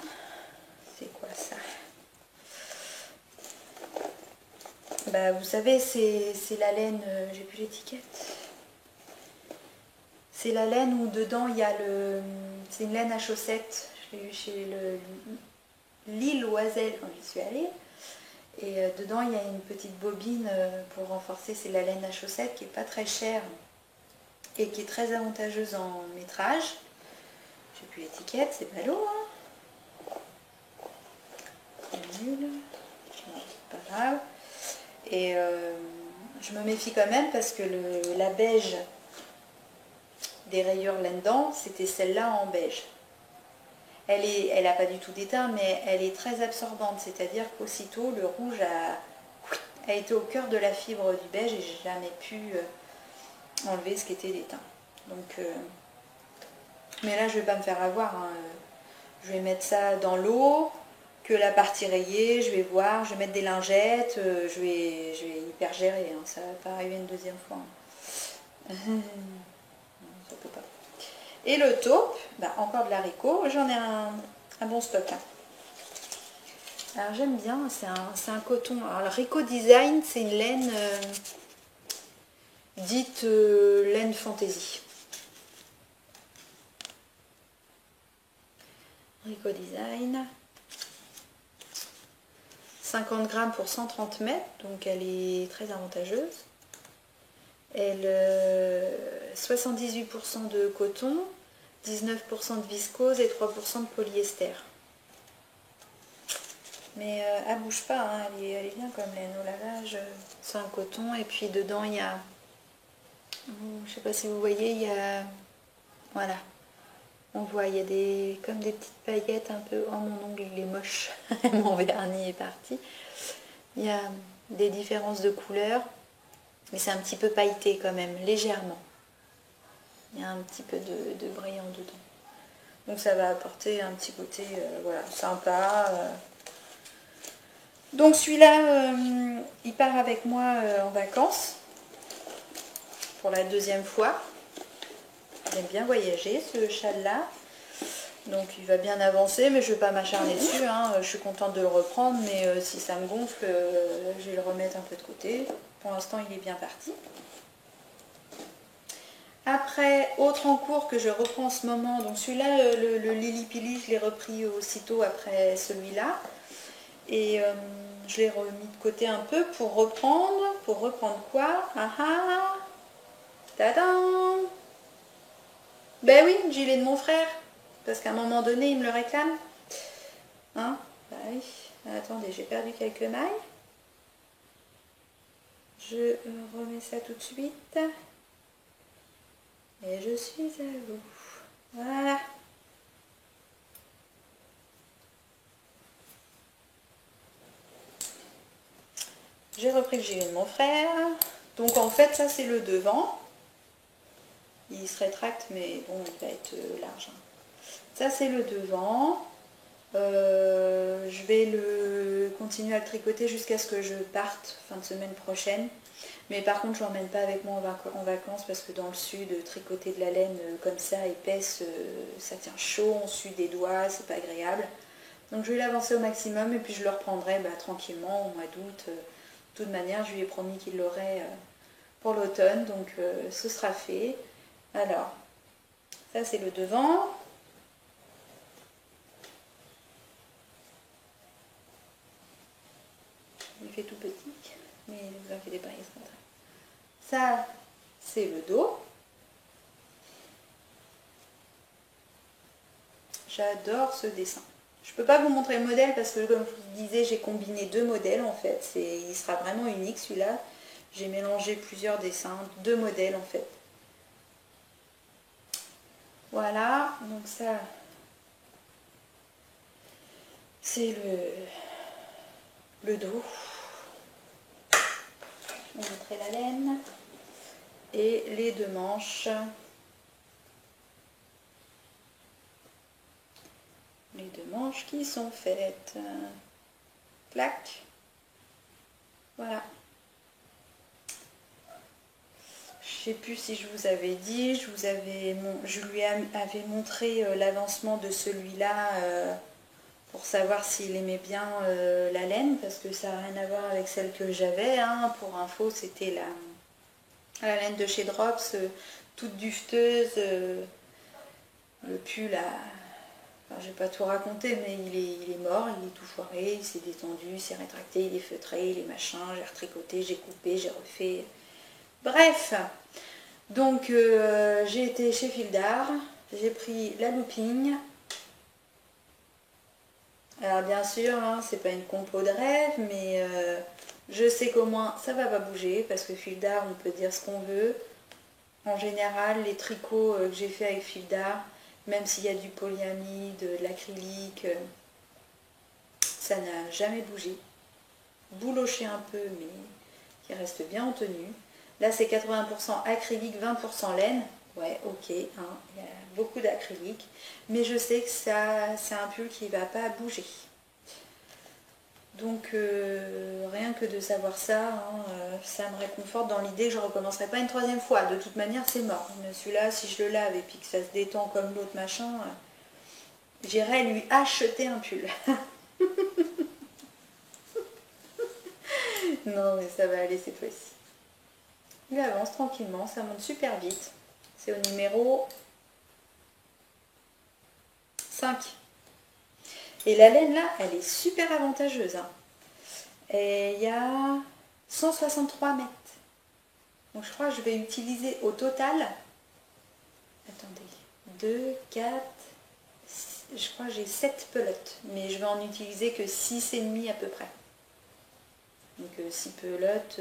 C'est quoi ça? Bah vous savez, c'est la laine, j'ai plus l'étiquette. C'est la laine où dedans il y a le... C'est une laine à chaussettes. Je l'ai eu chez l'île Oiselle quand j'y suis allée. Et dedans il y a une petite bobine pour renforcer. C'est la laine à chaussettes qui est pas très chère et qui est très avantageuse en métrage. J'ai plus l'étiquette, c'est pas l'eau, hein. C'est nul. Non, c'est pas grave. Et je me méfie quand même parce que la beige des rayures là-dedans, c'était celle-là en beige. Elle n'a pas du tout d'étain, mais elle est très absorbante, c'est-à-dire qu'aussitôt le rouge a été au cœur de la fibre du beige et j'ai jamais pu enlever ce qui était d'étain. Donc, mais là je vais pas me faire avoir, hein. Je vais mettre ça dans l'eau, que la partie rayée, je vais voir, je vais mettre des lingettes, je vais hyper gérer, hein. Ça va pas arriver une deuxième fois, hein. Ça peut pas. Et le taupe, bah, encore de l'haricot, j'en ai un bon stock, hein. Alors j'aime bien, c'est un coton. Alors le Rico Design, c'est une laine dite laine fantaisie. Rico Design. 50 grammes pour 130 mètres, donc elle est très avantageuse. Elle 78% de coton, 19% de viscose et 3% de polyester. Mais elle bouge pas, hein, elle est bien comme laine au lavage. C'est un coton et puis dedans il y a, je sais pas si vous voyez, il y a, voilà, on voit il y a comme des petites paillettes un peu. Oh mon ongle il est moche, mon vernis est parti. Il y a des différences de couleurs, mais c'est un petit peu pailleté quand même, légèrement. Il y a un petit peu de brillant dedans. Donc ça va apporter un petit côté voilà, sympa. Donc celui-là, il part avec moi en vacances pour la deuxième fois. J'aime bien voyager ce châle-là. Donc il va bien avancer, mais je ne vais pas m'acharner dessus, hein. Je suis contente de le reprendre, mais si ça me gonfle, je vais le remettre un peu de côté. Pour l'instant, il est bien parti. Après, autre en cours que je reprends en ce moment, donc celui-là, le Lili Pili, je l'ai repris aussitôt après celui-là. Et je l'ai remis de côté un peu pour reprendre. Pour reprendre quoi? Ah ah! Tadam! Ben oui, le gilet de mon frère. Parce qu'à un moment donné, il me le réclame. Hein? Bah oui. Attendez, j'ai perdu quelques mailles. Je remets ça tout de suite. Et je suis à vous. Voilà. J'ai repris le gilet de mon frère. Donc en fait, ça c'est le devant. Il se rétracte, mais bon, il va être large. Ça c'est le devant. Je vais continuer à le tricoter jusqu'à ce que je parte fin de semaine prochaine. Mais par contre, je ne l'emmène pas avec moi en vacances parce que dans le sud, tricoter de la laine comme ça, épaisse, ça tient chaud, on sue des doigts, c'est pas agréable. Donc je vais l'avancer au maximum et puis je le reprendrai tranquillement au mois d'août. De toute manière, je lui ai promis qu'il l'aurait pour l'automne, donc ce sera fait. Alors, ça c'est le devant. Il fait tout petit, mais ne vous inquiétez pas, il se montre. Ça, c'est le dos. J'adore ce dessin. Je ne peux pas vous montrer le modèle parce que, comme je vous disais, j'ai combiné deux modèles en fait. Il sera vraiment unique celui-là. J'ai mélangé plusieurs dessins, deux modèles en fait. Voilà, donc ça, c'est le dos. On mettrait la laine. Et les deux manches. Les deux manches qui sont faites. Clac. Voilà. Je sais plus si je vous avais dit, je lui avais montré l'avancement de celui-là pour savoir s'il aimait bien la laine, parce que ça n'a rien à voir avec celle que j'avais. Hein. Pour info, c'était la laine de chez Drops, toute dufteuse. Le pull, enfin, je vais pas tout raconter, mais il est mort, il est tout foiré, il s'est détendu, il s'est rétracté, il est feutré, il est machin, j'ai retricoté, j'ai coupé, j'ai refait. Bref, donc j'ai été chez Fil d'Art, j'ai pris la looping. Alors bien sûr, hein, c'est pas une compo de rêve, mais je sais qu'au moins ça va pas bouger, parce que Fil d'Art, on peut dire ce qu'on veut. En général, les tricots que j'ai fait avec Fil d'Art, même s'il y a du polyamide, de l'acrylique, ça n'a jamais bougé. Bouloché un peu, mais qui reste bien en tenue. Là, c'est 80% acrylique, 20% laine. Ouais, ok, hein, il y a beaucoup d'acrylique. Mais je sais que ça, c'est un pull qui ne va pas bouger. Donc, rien que de savoir ça, hein, ça me réconforte dans l'idée que je ne recommencerai pas une troisième fois. De toute manière, c'est mort. Mais celui-là, si je le lave et puis que ça se détend comme l'autre machin, j'irai lui acheter un pull. Non, mais ça va aller cette fois-ci. Il avance tranquillement, ça monte super vite. C'est au numéro 5. Et la laine là, elle est super avantageuse. Hein. Et il y a 163 mètres. Donc je crois que je vais utiliser au total. Attendez. 2, 4. Je crois que j'ai 7 pelotes. Mais je vais en utiliser que 6,5 à peu près. Donc 6 pelotes.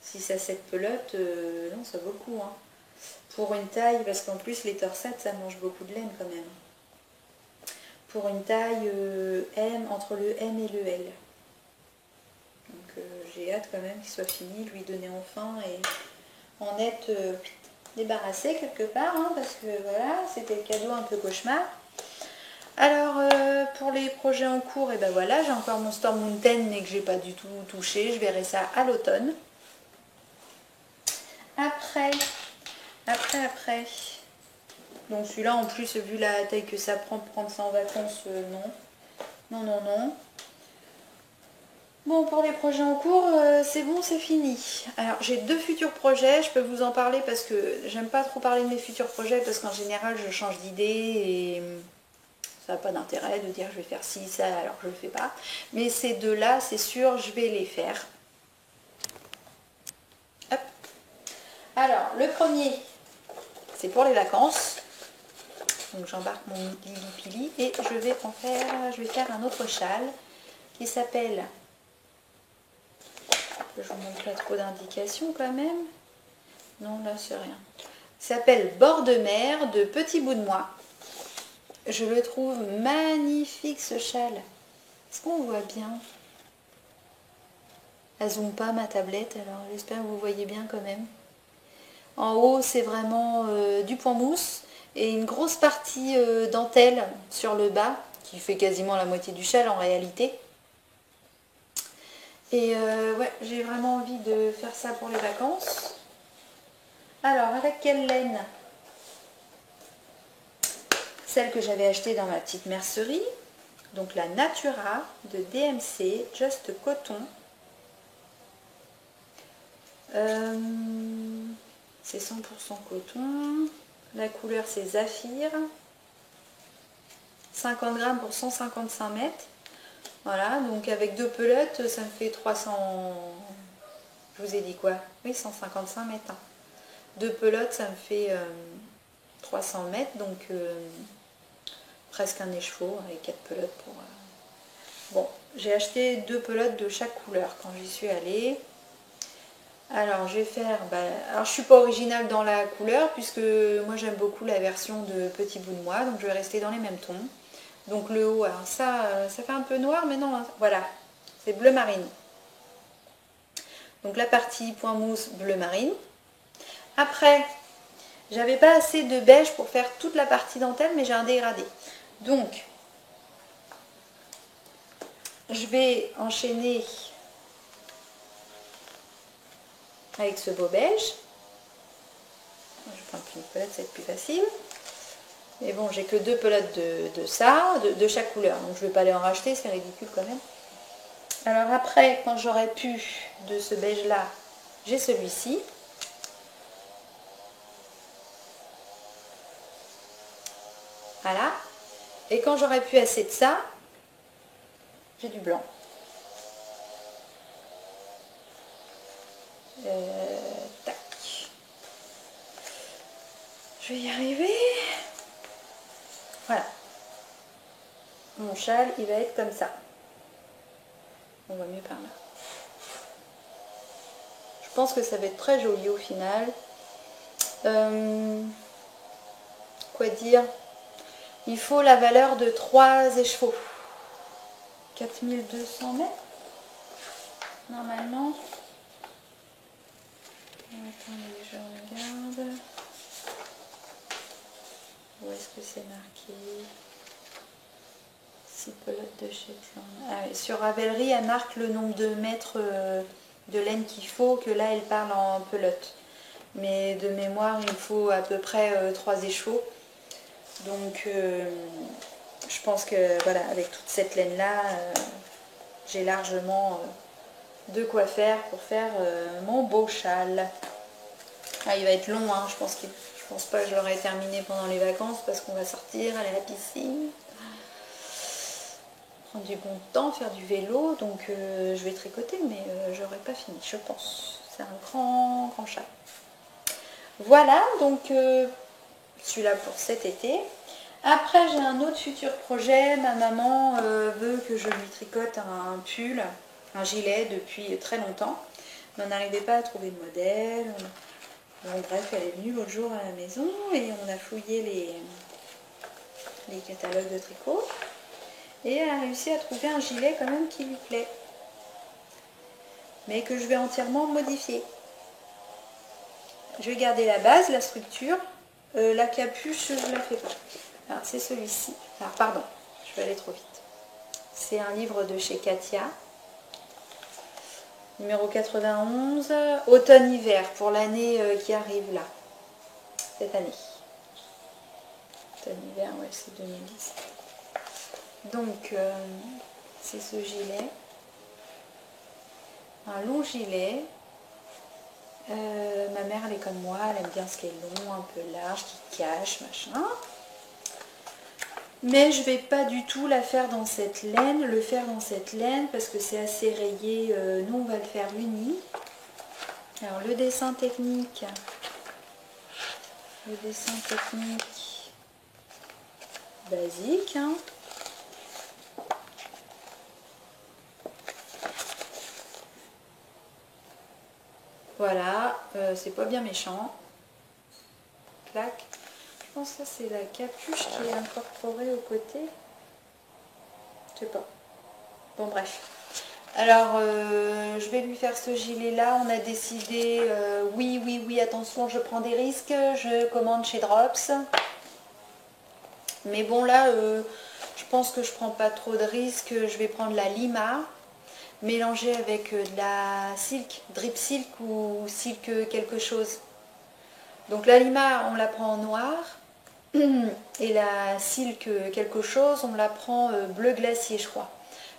6 à 7 pelotes. Non, ça vaut le coup. Hein. Pour une taille, parce qu'en plus les torsettes, ça mange beaucoup de laine quand même. Pour une taille M, entre le M et le L. Donc j'ai hâte quand même qu'il soit fini, lui donner enfin et en être débarrassé quelque part, hein, parce que voilà, c'était le cadeau un peu cauchemar. Alors pour les projets en cours, et ben voilà, j'ai encore mon Storm Mountain mais que j'ai pas du tout touché, je verrai ça à l'automne. Après, donc celui-là en plus vu la taille que ça prend pour prendre ça en vacances, non. Bon, pour les projets en cours, c'est bon, c'est fini. Alors, j'ai 2 futurs projets, je peux vous en parler parce que j'aime pas trop parler de mes futurs projets parce qu'en général, je change d'idée et ça n'a pas d'intérêt de dire je vais faire ci, ça, alors que je le fais pas. Mais ces deux-là, c'est sûr, je vais les faire. Hop. Alors, le premier, c'est pour les vacances. Donc, j'embarque mon Lili Pili et je vais faire un autre châle qui s'appelle... Je vous montre pas trop d'indications quand même. Non, là c'est rien. Il s'appelle Bord de mer de Petit Bout de Moi. Je le trouve magnifique ce châle. Est-ce qu'on voit bien? Elle zoome pas ma tablette, alors j'espère que vous voyez bien quand même. En haut, c'est vraiment du point mousse et une grosse partie dentelle sur le bas, qui fait quasiment la moitié du châle en réalité. Et ouais, j'ai vraiment envie de faire ça pour les vacances. Alors, avec quelle laine? Celle que j'avais achetée dans ma petite mercerie. Donc la Natura de DMC, Just Coton. C'est 100% coton. La couleur c'est Zafir. 50 grammes pour 155 mètres. Voilà, donc avec 2 pelotes, ça me fait 300... Je vous ai dit quoi? Oui, 155 mètres. Hein. 2 pelotes, ça me fait 300 mètres, donc presque un écheveau avec 4 pelotes pour... Bon, j'ai acheté 2 pelotes de chaque couleur quand j'y suis allée. Alors je vais faire, alors je suis pas originale dans la couleur puisque moi j'aime beaucoup la version de Petit bout de moi, donc je vais rester dans les mêmes tons. Donc le haut, alors ça fait un peu noir, mais non, hein, voilà, c'est bleu marine. Donc la partie point mousse bleu marine. Après, j'avais pas assez de beige pour faire toute la partie dentelle, mais j'ai un dégradé. Donc, je vais enchaîner avec ce beau beige. Je prends une pelote, c'est plus facile. Mais bon, j'ai que 2 pelotes de ça, de chaque couleur. Donc je ne vais pas aller en racheter, c'est ridicule quand même. Alors après, quand j'aurai pu de ce beige là, j'ai celui-ci. Voilà. Et quand j'aurai pu assez de ça, j'ai du blanc. Tac. Je vais y arriver. Voilà. Mon châle, il va être comme ça. On va mieux par là. Je pense que ça va être très joli au final. Quoi dire? Il faut la valeur de 3 écheveaux. 4200 mètres normalement. Attendez, je regarde. Où est-ce que c'est marqué? 6 pelotes de Shetland. Ah oui, sur Ravelry, elle marque le nombre de mètres de laine qu'il faut, que là elle parle en pelote. Mais de mémoire, il faut à peu près 3 écheveaux. Donc je pense que voilà, avec toute cette laine là, j'ai largement de quoi faire pour faire mon beau châle. Ah, il va être long, hein. Je pense pas que je l'aurai terminé pendant les vacances parce qu'on va sortir, aller à la piscine, prendre du bon temps, faire du vélo, donc je vais tricoter, mais j'aurai pas fini, je pense. C'est un grand châle. Voilà, donc celui-là pour cet été. Après, j'ai un autre futur projet. Ma maman veut que je lui tricote un pull, un gilet depuis très longtemps. Mais on n'arrivait pas à trouver de modèle. Bon, bref, elle est venue l'autre jour à la maison et on a fouillé les catalogues de tricot. Et elle a réussi à trouver un gilet quand même qui lui plaît. Mais que je vais entièrement modifier. Je vais garder la base, la structure. La capuche, je ne la fais pas. Alors, c'est celui-ci. Alors, pardon, je vais aller trop vite. C'est un livre de chez Katia. Numéro 91, automne-hiver, pour l'année qui arrive là. Cette année. Automne-hiver, ouais, c'est 2010. Donc, c'est ce gilet. Un long gilet. Ma mère, elle est comme moi, elle aime bien ce qui est long, un peu large, qui cache, machin. Mais je vais pas du tout la faire dans cette laine, parce que c'est assez rayé. Nous, on va le faire uni. Alors, le dessin technique basique. Hein. Voilà, c'est pas bien méchant. Clac. Je pense que ça c'est la capuche qui est incorporée au côté. Je sais pas. Bon bref. Alors je vais lui faire ce gilet là. On a décidé, oui, attention, je prends des risques. Je commande chez Drops. Mais bon là, je pense que je prends pas trop de risques. Je vais prendre la Lima. Mélangée avec de la silk, drip silk ou silk quelque chose. Donc la Lima, on la prend en noir. Et la silk quelque chose, on la prend bleu glacier, je crois.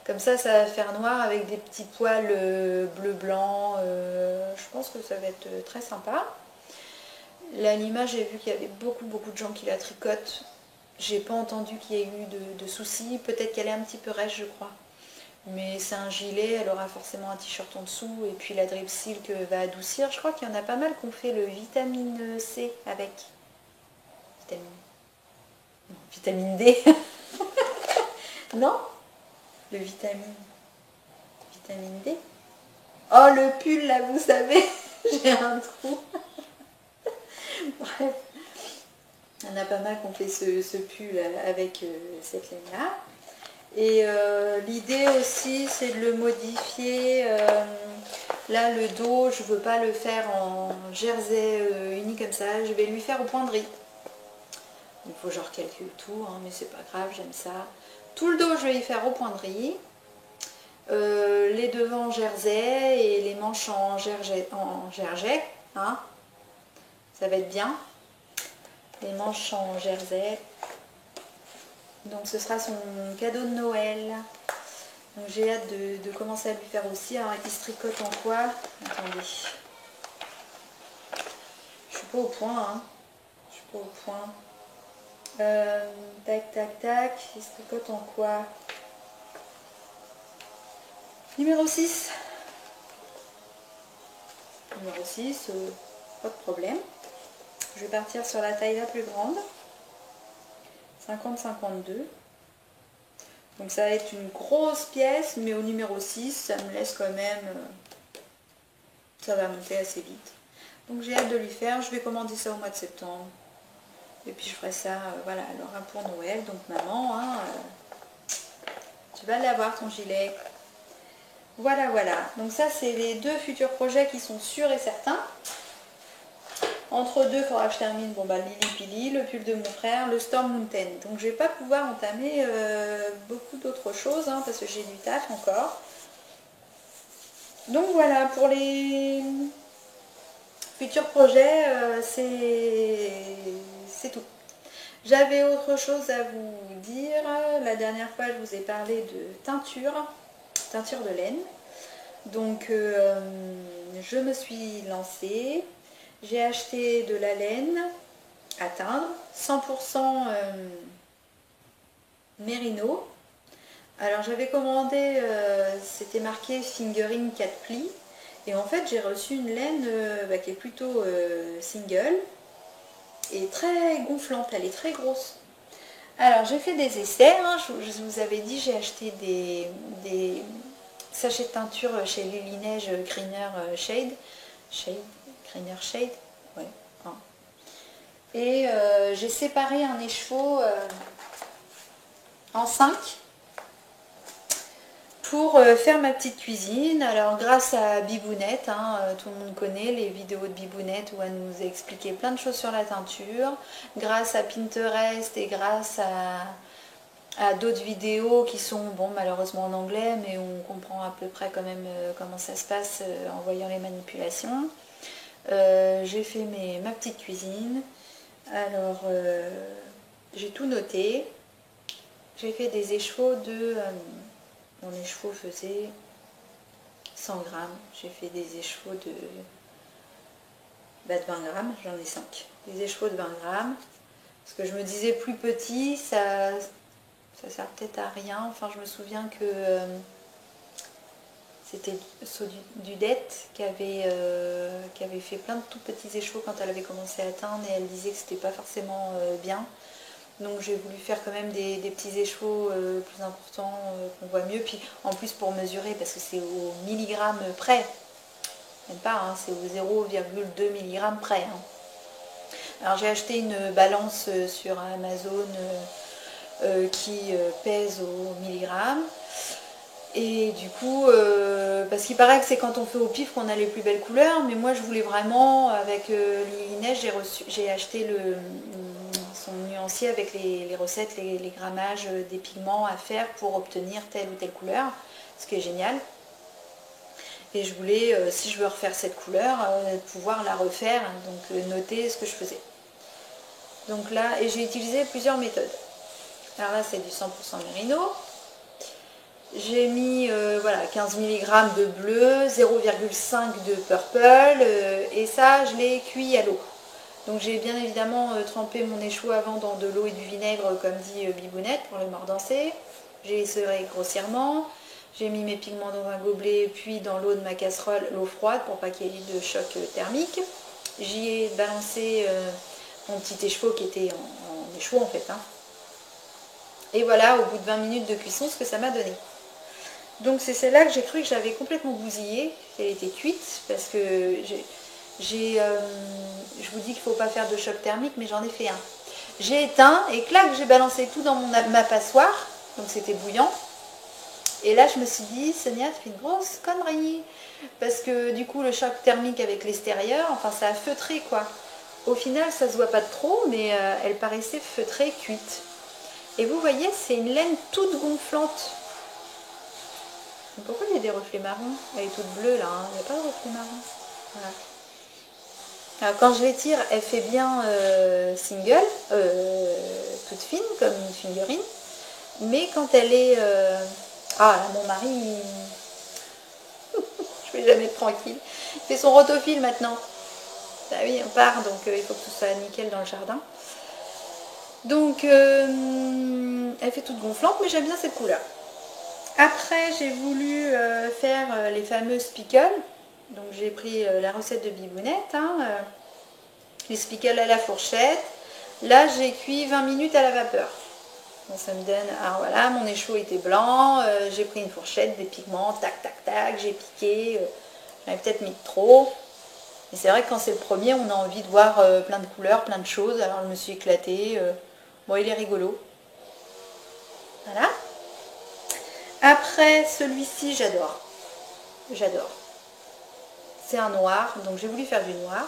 Comme ça va faire noir avec des petits poils bleu-blanc. Je pense que ça va être très sympa. La Lima, j'ai vu qu'il y avait beaucoup de gens qui la tricotent. J'ai pas entendu qu'il y ait eu de soucis. Peut-être qu'elle est un petit peu rêche, je crois. Mais c'est un gilet, elle aura forcément un t-shirt en dessous. Et puis la drip silk va adoucir. Je crois qu'il y en a pas mal qui ont fait le vitamine C avec. Vitamine D. Non? Le vitamine D. Oh, le pull, là, vous savez. j'ai un trou. Bref, il y en a pas mal qui ont fait ce pull avec cette laine-là. Et l'idée aussi, c'est de le modifier. Là, le dos, je ne veux pas le faire en jersey uni comme ça. Je vais lui faire au point de riz. Il faut que je recalcule tout, hein, mais c'est pas grave, j'aime ça. Tout le dos, je vais y faire au point de riz. Les devants en jersey et les manches en jersey, hein. Ça va être bien. Les manches en jersey. Donc ce sera son cadeau de Noël. Donc j'ai hâte de commencer à lui faire aussi. Alors il se tricote en quoi? Attendez. Je suis pas au point, hein. Je suis pas au point. Tac, tac, tac. Il se tricote en quoi? Numéro 6. Numéro 6, pas de problème. Je vais partir sur la taille la plus grande. 50-52. Donc ça va être une grosse pièce, mais au numéro 6, ça me laisse quand même... ça va monter assez vite. Donc j'ai hâte de lui faire. Je vais commander ça au mois de septembre. Et puis je ferai ça, voilà, alors un pour Noël. Donc maman, hein, tu vas l'avoir ton gilet. Voilà, voilà. Donc ça, c'est les deux futurs projets qui sont sûrs et certains. Entre deux, il faudra que je termine Lily Pili, le pull de mon frère, le Storm Mountain. Donc je ne vais pas pouvoir entamer beaucoup d'autres choses, hein, parce que j'ai du taf encore. Donc voilà, pour les futurs projets, c'est tout. J'avais autre chose à vous dire. La dernière fois, je vous ai parlé de teinture de laine. Donc je me suis lancée. J'ai acheté de la laine à teindre, 100% mérino. Alors j'avais commandé, c'était marqué fingering 4 plis. Et en fait j'ai reçu une laine qui est plutôt single et très gonflante, elle est très grosse. Alors j'ai fait des essais, hein, je vous avais dit, j'ai acheté des sachets de teinture chez Lily Neige Greener Shade, Greener Shade, ouais. Hein. Et j'ai séparé un écheveau en 5 pour faire ma petite cuisine. Alors grâce à Bibounette, hein, tout le monde connaît les vidéos de Bibounette où elle nous a expliqué plein de choses sur la teinture, grâce à Pinterest et grâce à d'autres vidéos qui sont, bon, malheureusement en anglais, mais on comprend à peu près quand même comment ça se passe en voyant les manipulations. J'ai fait ma petite cuisine. Alors j'ai tout noté. J'ai fait des écheveaux de... mon écheveau faisait 100 grammes. J'ai fait des écheveaux de 20 grammes, j'en ai 5. Des écheveaux de 20 grammes. Parce que je me disais plus petit, ça sert peut-être à rien. Enfin, je me souviens que c'était Dudette qui avait fait plein de tout petits écheveaux quand elle avait commencé à teindre et elle disait que c'était pas forcément bien. Donc j'ai voulu faire quand même des petits écheveaux plus importants qu'on voit mieux. Puis en plus pour mesurer, parce que c'est au milligramme près. Même pas, hein, c'est au 0,2 mg près. Hein. Alors j'ai acheté une balance sur Amazon qui pèse au milligramme. Et du coup, parce qu'il paraît que c'est quand on fait au pif qu'on a les plus belles couleurs, mais moi je voulais vraiment, avec Lily Neige, j'ai acheté son nuancier avec les recettes, les grammages des pigments à faire pour obtenir telle ou telle couleur, ce qui est génial. Et je voulais, si je veux refaire cette couleur, pouvoir la refaire, donc noter ce que je faisais. Donc là, et j'ai utilisé plusieurs méthodes. Alors là, c'est du 100% mérino. J'ai mis voilà, 15 mg de bleu, 0,5 de purple, et ça, je l'ai cuit à l'eau. Donc j'ai bien évidemment trempé mon écheveau avant dans de l'eau et du vinaigre, comme dit Bibounette, pour le mordancer. J'ai essoré grossièrement. J'ai mis mes pigments dans un gobelet, puis dans l'eau de ma casserole, l'eau froide, pour pas qu'il y ait de choc thermique. J'y ai balancé mon petit écheveau qui était en écheveau en fait. Hein. Et voilà, au bout de 20 minutes de cuisson, ce que ça m'a donné. Donc c'est celle-là que j'ai cru que j'avais complètement bousillée, qu'elle était cuite, parce que je vous dis qu'il ne faut pas faire de choc thermique, mais j'en ai fait un. J'ai éteint et clac, j'ai balancé tout dans ma passoire, donc c'était bouillant. Et là, je me suis dit, Sonia, tu fais une grosse connerie. Parce que du coup, le choc thermique avec l'extérieur, enfin, ça a feutré, quoi. Au final, ça se voit pas trop, mais elle paraissait feutrée, cuite. Et vous voyez, c'est une laine toute gonflante. Pourquoi il y a des reflets marrons? Elle est toute bleue, là, hein. Il n'y a pas de reflets marrons. Voilà. Alors, quand je l'étire, elle fait bien single, toute fine, comme une figurine. Mais quand elle est... Ah, là, mon mari, je ne vais jamais être tranquille. Il fait son rotofil maintenant. Ah oui, on part, donc il faut que tout soit nickel dans le jardin. Donc, elle fait toute gonflante, mais j'aime bien cette couleur. Après, j'ai voulu faire les fameuses pickles. Donc, j'ai pris la recette de Bibounette. Hein, les pickles à la fourchette. Là, j'ai cuit 20 minutes à la vapeur. Donc ça me donne, alors voilà, mon écheveau était blanc, j'ai pris une fourchette, des pigments, tac, tac, tac, j'ai piqué, j'en avais peut-être mis de trop. Et c'est vrai que quand c'est le premier, on a envie de voir plein de couleurs, plein de choses, alors je me suis éclatée. Bon, il est rigolo. Voilà. Après, celui-ci, j'adore. J'adore. C'est un noir, donc j'ai voulu faire du noir.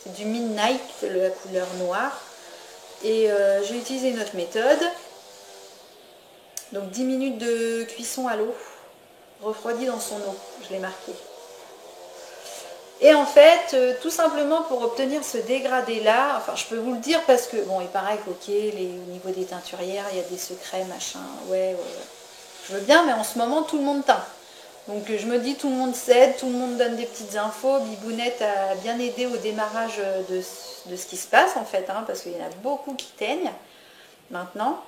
C'est du Midnight, la couleur noire. Et j'ai utilisé une autre méthode. Donc 10 minutes de cuisson à l'eau, refroidi dans son eau, je l'ai marqué. Et en fait, tout simplement pour obtenir ce dégradé-là, enfin je peux vous le dire parce que, bon, il paraît qu'au niveau des teinturières, il y a des secrets, machin, ouais, je veux bien, mais en ce moment, tout le monde teint. Donc je me dis, tout le monde s'aide, tout le monde donne des petites infos. Bibounette a bien aidé au démarrage de ce qui se passe, en fait, hein, parce qu'il y en a beaucoup qui teignent maintenant.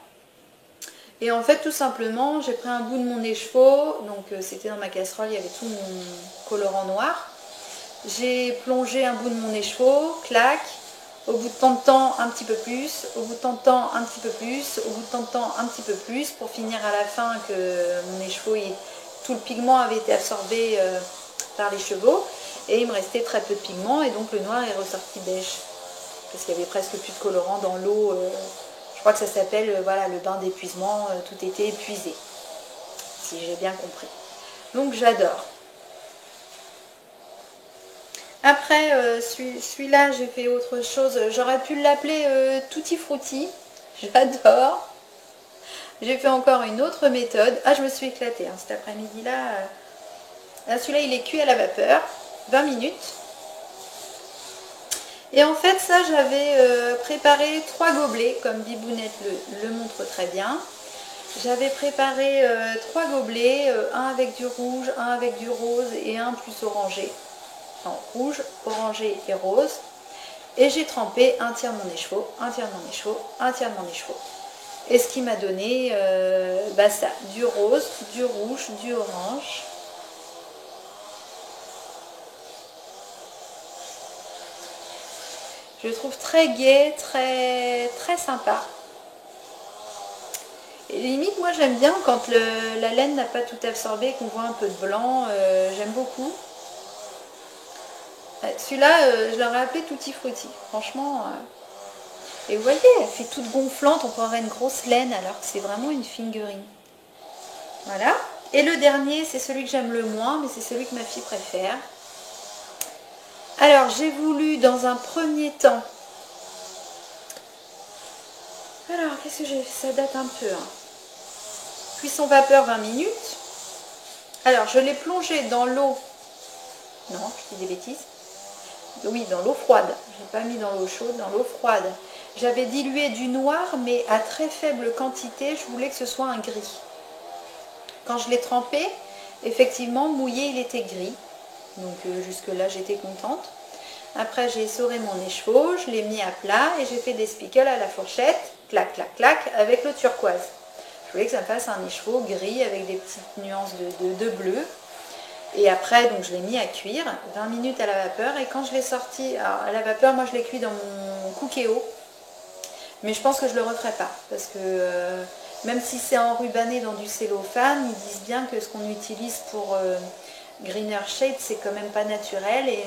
Et en fait, tout simplement, j'ai pris un bout de mon écheveau, donc c'était dans ma casserole, il y avait tout mon colorant noir. J'ai plongé un bout de mon écheveau, clac, au bout de tant de temps, un petit peu plus, au bout de tant de temps, un petit peu plus, au bout de tant de temps, un petit peu plus, pour finir à la fin que mon écheveau, tout le pigment avait été absorbé par les chevaux, et il me restait très peu de pigment, et donc le noir est ressorti beige, parce qu'il y avait presque plus de colorant dans l'eau. Je crois que ça s'appelle voilà, le bain d'épuisement, tout était épuisé, si j'ai bien compris. Donc j'adore. Après, celui-là, j'ai fait autre chose. J'aurais pu l'appeler Tutti Frutti. J'adore. J'ai fait encore une autre méthode. Ah, je me suis éclatée hein, cet après-midi-là. Celui-là, il est cuit à la vapeur, 20 minutes. Et en fait, ça, j'avais préparé 3 gobelets, comme Bibounette le montre très bien. J'avais préparé 3 gobelets, un avec du rouge, un avec du rose et un plus orangé. Enfin, rouge, orangé et rose. Et j'ai trempé un tiers de mon écheveau, un tiers de mon écheveau, un tiers de mon écheveau. Et ce qui m'a donné ça, du rose, du rouge, du orange. Je le trouve très gai, très, très sympa. Et limite, moi j'aime bien quand la laine n'a pas tout absorbé, qu'on voit un peu de blanc, j'aime beaucoup. Celui-là, je l'aurais appelé Tutti Frutti, franchement. Et vous voyez, elle fait toute gonflante, on croirait une grosse laine alors que c'est vraiment une figurine. Voilà. Et le dernier, c'est celui que j'aime le moins, mais c'est celui que ma fille préfère. Alors, j'ai voulu dans un premier temps... Alors, qu'est-ce que j'ai fait? Ça date un peu. Hein. Cuisson vapeur 20 minutes. Alors, je l'ai plongé dans l'eau. Non, je dis des bêtises. Oui, dans l'eau froide. Je n'ai pas mis dans l'eau chaude, dans l'eau froide. J'avais dilué du noir, mais à très faible quantité. Je voulais que ce soit un gris. Quand je l'ai trempé, effectivement, mouillé, il était gris. Donc jusque-là, j'étais contente. Après, j'ai essoré mon écheveau, je l'ai mis à plat et j'ai fait des spickles à la fourchette, clac, clac, clac, avec le turquoise. Je voulais que ça me fasse un écheveau gris avec des petites nuances de bleu. Et après, donc, je l'ai mis à cuire, 20 minutes à la vapeur. Et quand je l'ai sorti à la vapeur, moi, je l'ai cuit dans mon cookéo. Mais je pense que je ne le referai pas. Parce que même si c'est enrubanné dans du cellophane, ils disent bien que ce qu'on utilise pour Greener Shade, c'est quand même pas naturel et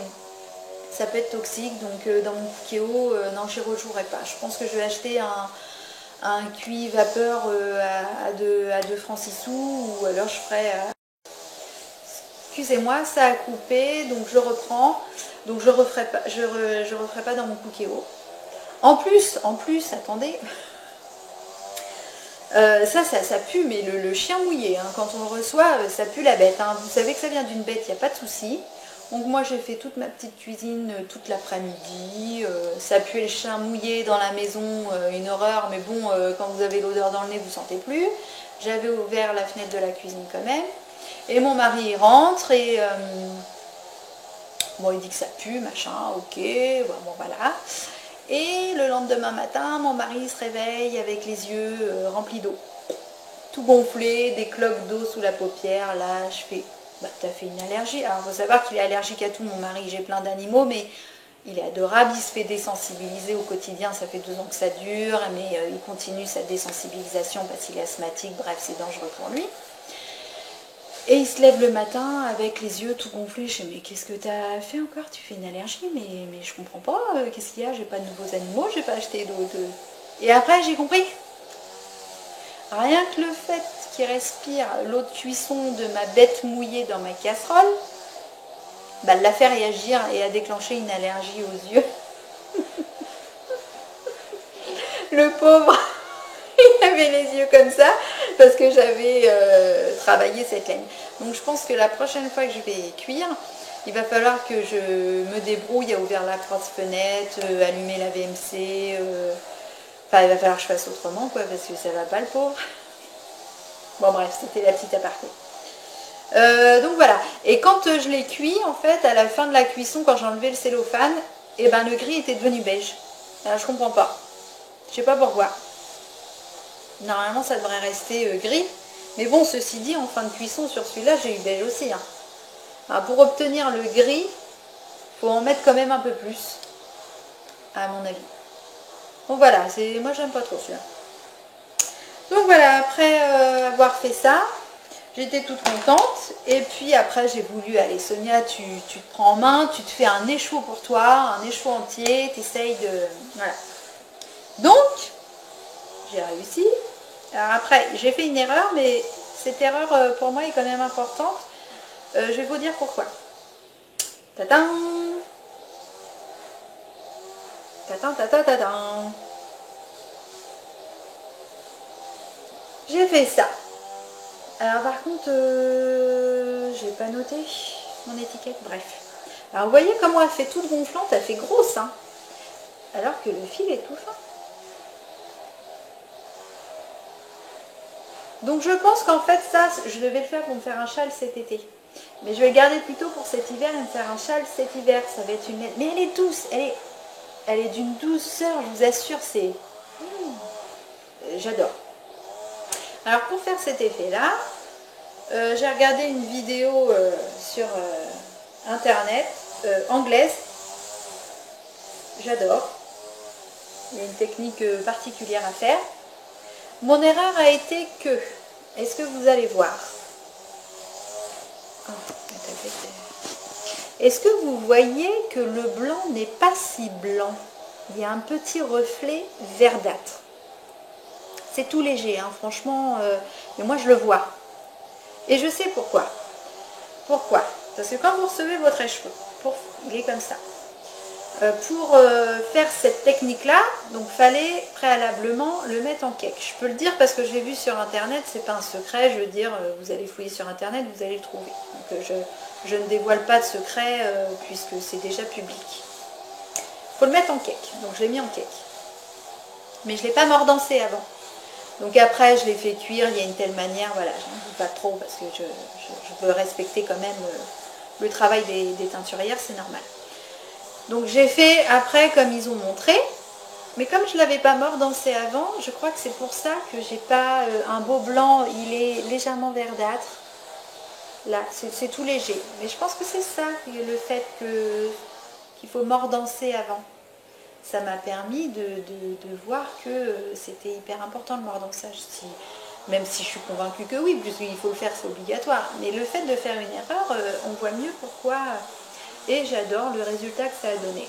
ça peut être toxique. Donc dans mon cookéo, non, j'y rejouerai pas. Je pense que je vais acheter un cuit vapeur à 2 francs 6 sous, ou alors je ferai... Excusez-moi, ça a coupé, donc je reprends. Donc je referai pas, je referai pas dans mon cookéo. En plus, attendez, ça pue, mais le chien mouillé, hein, quand on le reçoit, ça pue la bête. Hein. Vous savez que ça vient d'une bête, il n'y a pas de souci. Donc moi j'ai fait toute ma petite cuisine toute l'après-midi, ça pue le chien mouillé dans la maison, une horreur, mais bon, quand vous avez l'odeur dans le nez, vous ne sentez plus. J'avais ouvert la fenêtre de la cuisine quand même. Et mon mari rentre et bon, il dit que ça pue, machin, ok, bon voilà. Et le lendemain matin, mon mari se réveille avec les yeux remplis d'eau. Tout gonflé, des cloques d'eau sous la paupière. Là, je fais, bah t'as fait une allergie. Alors, il faut savoir qu'il est allergique à tout, mon mari. J'ai plein d'animaux, mais il est adorable. Il se fait désensibiliser au quotidien. Ça fait 2 ans que ça dure, mais il continue sa désensibilisation parce qu'il est asthmatique. Bref, c'est dangereux pour lui. Et il se lève le matin avec les yeux tout gonflés. Je dis, mais qu'est-ce que t'as fait encore? Tu fais une allergie? Mais je comprends pas. Qu'est-ce qu'il y a? J'ai pas de nouveaux animaux, j'ai pas acheté d'autres. Et après, j'ai compris. Rien que le fait qu'il respire l'eau de cuisson de ma bête mouillée dans ma casserole, bah, l'a fait réagir et a déclenché une allergie aux yeux. Le pauvre, il avait les yeux comme ça parce que j'avais travaillé cette laine. Donc je pense que la prochaine fois que je vais cuire, il va falloir que je me débrouille à ouvrir la crosse-fenêtre, allumer la VMC. Enfin, il va falloir que je fasse autrement, quoi, parce que ça va pas, le pauvre. Bon, bref, c'était la petite aparté. Donc voilà. Et quand je l'ai cuit, en fait, à la fin de la cuisson, quand j'ai enlevé le cellophane, et ben le gris était devenu beige. Alors, je comprends pas. Je sais pas pourquoi. Normalement, ça devrait rester gris. Mais bon, ceci dit, en fin de cuisson, sur celui-là, j'ai eu beige aussi. Hein. Alors, pour obtenir le gris, il faut en mettre quand même un peu plus, à mon avis. Donc voilà, moi j'aime pas trop celui-là. Donc voilà, après avoir fait ça, j'étais toute contente. Et puis après, j'ai voulu, allez Sonia, tu te prends en main, tu te fais un échoue pour toi, un échoue entier, tu essayes de... Voilà. Donc, j'ai réussi. Alors après, j'ai fait une erreur, mais cette erreur pour moi est quand même importante. Je vais vous dire pourquoi. Tadam! Tadam, tadam, tadam! J'ai fait ça. Alors par contre, j'ai pas noté mon étiquette, bref. Alors vous voyez comment elle fait toute gonflante, elle fait grosse, hein, alors que le fil est tout fin. Donc je pense qu'en fait ça, je devais le faire pour me faire un châle cet été. Mais je vais le garder plutôt pour cet hiver et me faire un châle cet hiver. Ça va être une... Mais elle est douce, elle est d'une douceur, je vous assure, c'est... J'adore. Alors pour faire cet effet-là, j'ai regardé une vidéo sur internet, anglaise. J'adore. Il y a une technique particulière à faire. Mon erreur a été que, est-ce que vous allez voir? Est-ce que vous voyez que le blanc n'est pas si blanc? Il y a un petit reflet verdâtre. C'est tout léger, hein, franchement, mais moi je le vois. Et je sais pourquoi. Pourquoi? Parce que quand vous recevez votre écheveau, il est comme ça. Pour faire cette technique-là, donc fallait préalablement le mettre en cake. Je peux le dire parce que je l'ai vu sur internet, c'est pas un secret, je veux dire, vous allez fouiller sur internet, vous allez le trouver. Donc je ne dévoile pas de secret puisque c'est déjà public. Il faut le mettre en cake, donc je l'ai mis en cake. Mais je ne l'ai pas mordancé avant. Donc après, je l'ai fait cuire, il y a une telle manière, voilà, je n'en dis pas trop parce que je veux respecter quand même le travail des teinturières, c'est normal. Donc j'ai fait après comme ils ont montré, mais comme je ne l'avais pas mordancé avant, je crois que c'est pour ça que j'ai pas un beau blanc, il est légèrement verdâtre. Là, c'est tout léger. Mais je pense que c'est ça, le fait qu'il faut mordancer avant. Ça m'a permis de voir que c'était hyper important le mordançage. Si Même si je suis convaincue que oui, puisqu'il faut le faire, c'est obligatoire. Mais le fait de faire une erreur, on voit mieux pourquoi. Et j'adore le résultat que ça a donné.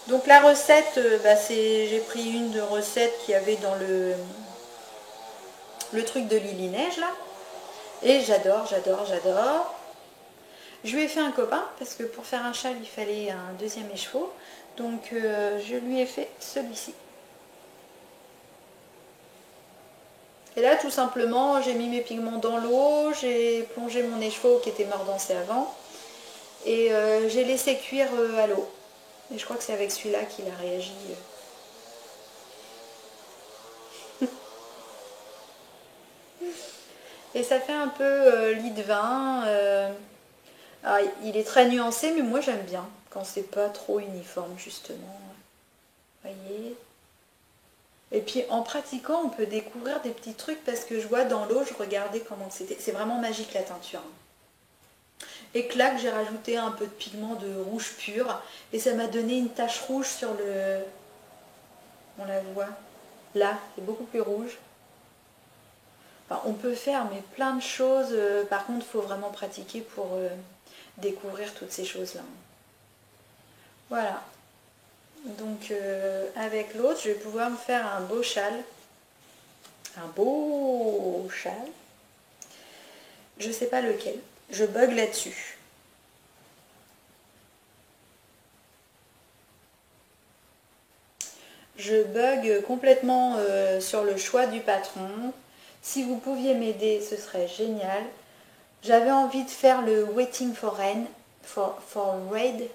Donc la recette, j'ai pris une de recette qu'il y avait dans le truc de Lily Neige là. Et j'adore, j'adore, j'adore. Je lui ai fait un copain, parce que pour faire un châle, il fallait un deuxième écheveau. Donc je lui ai fait celui-ci. Et là, tout simplement, j'ai mis mes pigments dans l'eau, j'ai plongé mon écheveau qui était mort dansé avant, et j'ai laissé cuire à l'eau. Et je crois que c'est avec celui-là qu'il a réagi. Et ça fait un peu lit de vin. Il est très nuancé, mais moi j'aime bien quand c'est pas trop uniforme, justement. Voyez. Et puis en pratiquant, on peut découvrir des petits trucs parce que je vois dans l'eau, je regardais comment c'était. C'est vraiment magique la teinture. Et clac, j'ai rajouté un peu de pigment de rouge pur et ça m'a donné une tache rouge sur le... On la voit là, c'est beaucoup plus rouge. Enfin, on peut faire mais plein de choses. Par contre, il faut vraiment pratiquer pour découvrir toutes ces choses-là. Voilà. Donc avec l'autre, je vais pouvoir me faire un beau châle. Un beau châle. Je sais pas lequel. Je bug là-dessus. Je bug complètement sur le choix du patron. Si vous pouviez m'aider, ce serait génial. J'avais envie de faire le Waiting for Rain. For Raid.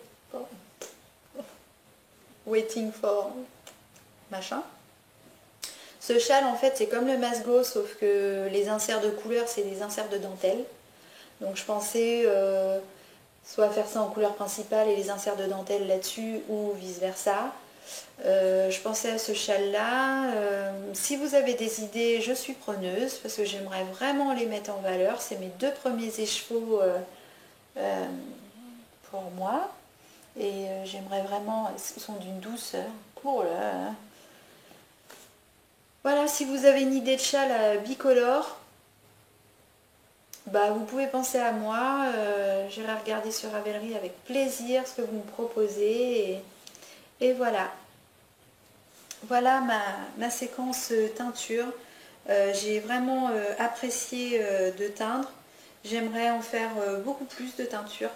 Waiting for machin. Ce châle, en fait, c'est comme le Masgo, sauf que les inserts de couleur, c'est des inserts de dentelle. Donc je pensais soit faire ça en couleur principale et les inserts de dentelle là-dessus, ou vice-versa. Je pensais à ce châle-là. Si vous avez des idées, je suis preneuse, parce que j'aimerais vraiment les mettre en valeur. C'est mes 2 premiers écheveaux pour moi. Et j'aimerais vraiment... Ils sont d'une douceur. Oh là là. Voilà, si vous avez une idée de châle bicolore, vous pouvez penser à moi. J'irai regarder sur Ravelry avec plaisir ce que vous me proposez. Et voilà. Voilà ma séquence teinture. J'ai vraiment apprécié de teindre. J'aimerais en faire beaucoup plus de teinture,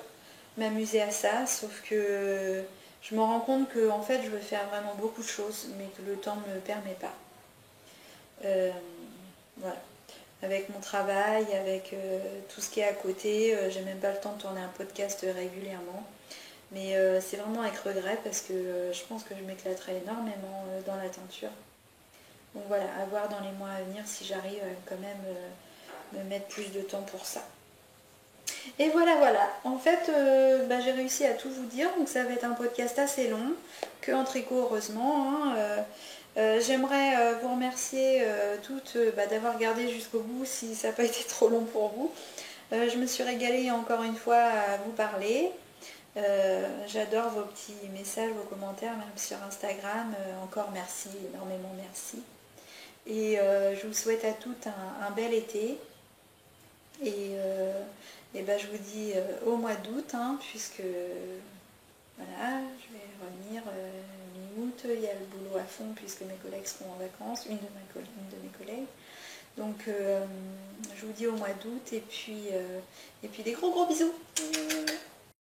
m'amuser à ça, sauf que je me rends compte que en fait je veux faire vraiment beaucoup de choses, mais que le temps ne me permet pas. Voilà. Avec mon travail, avec tout ce qui est à côté, j'ai même pas le temps de tourner un podcast régulièrement. Mais c'est vraiment avec regret parce que je pense que je m'éclaterai énormément dans la teinture. Donc voilà, à voir dans les mois à venir si j'arrive quand même me mettre plus de temps pour ça. Et voilà, voilà. En fait, j'ai réussi à tout vous dire. Donc ça va être un podcast assez long, que en tricot heureusement. J'aimerais vous remercier toutes d'avoir regardé jusqu'au bout si ça n'a pas été trop long pour vous. Je me suis régalée encore une fois à vous parler. J'adore vos petits messages, vos commentaires, même sur Instagram. Encore merci, énormément merci. Et je vous souhaite à toutes un bel été. Et je vous dis au mois d'août, puisque voilà, je vais revenir mi-août. Il y a le boulot à fond puisque mes collègues seront en vacances, une de mes collègues. Donc je vous dis au mois d'août et puis des gros bisous.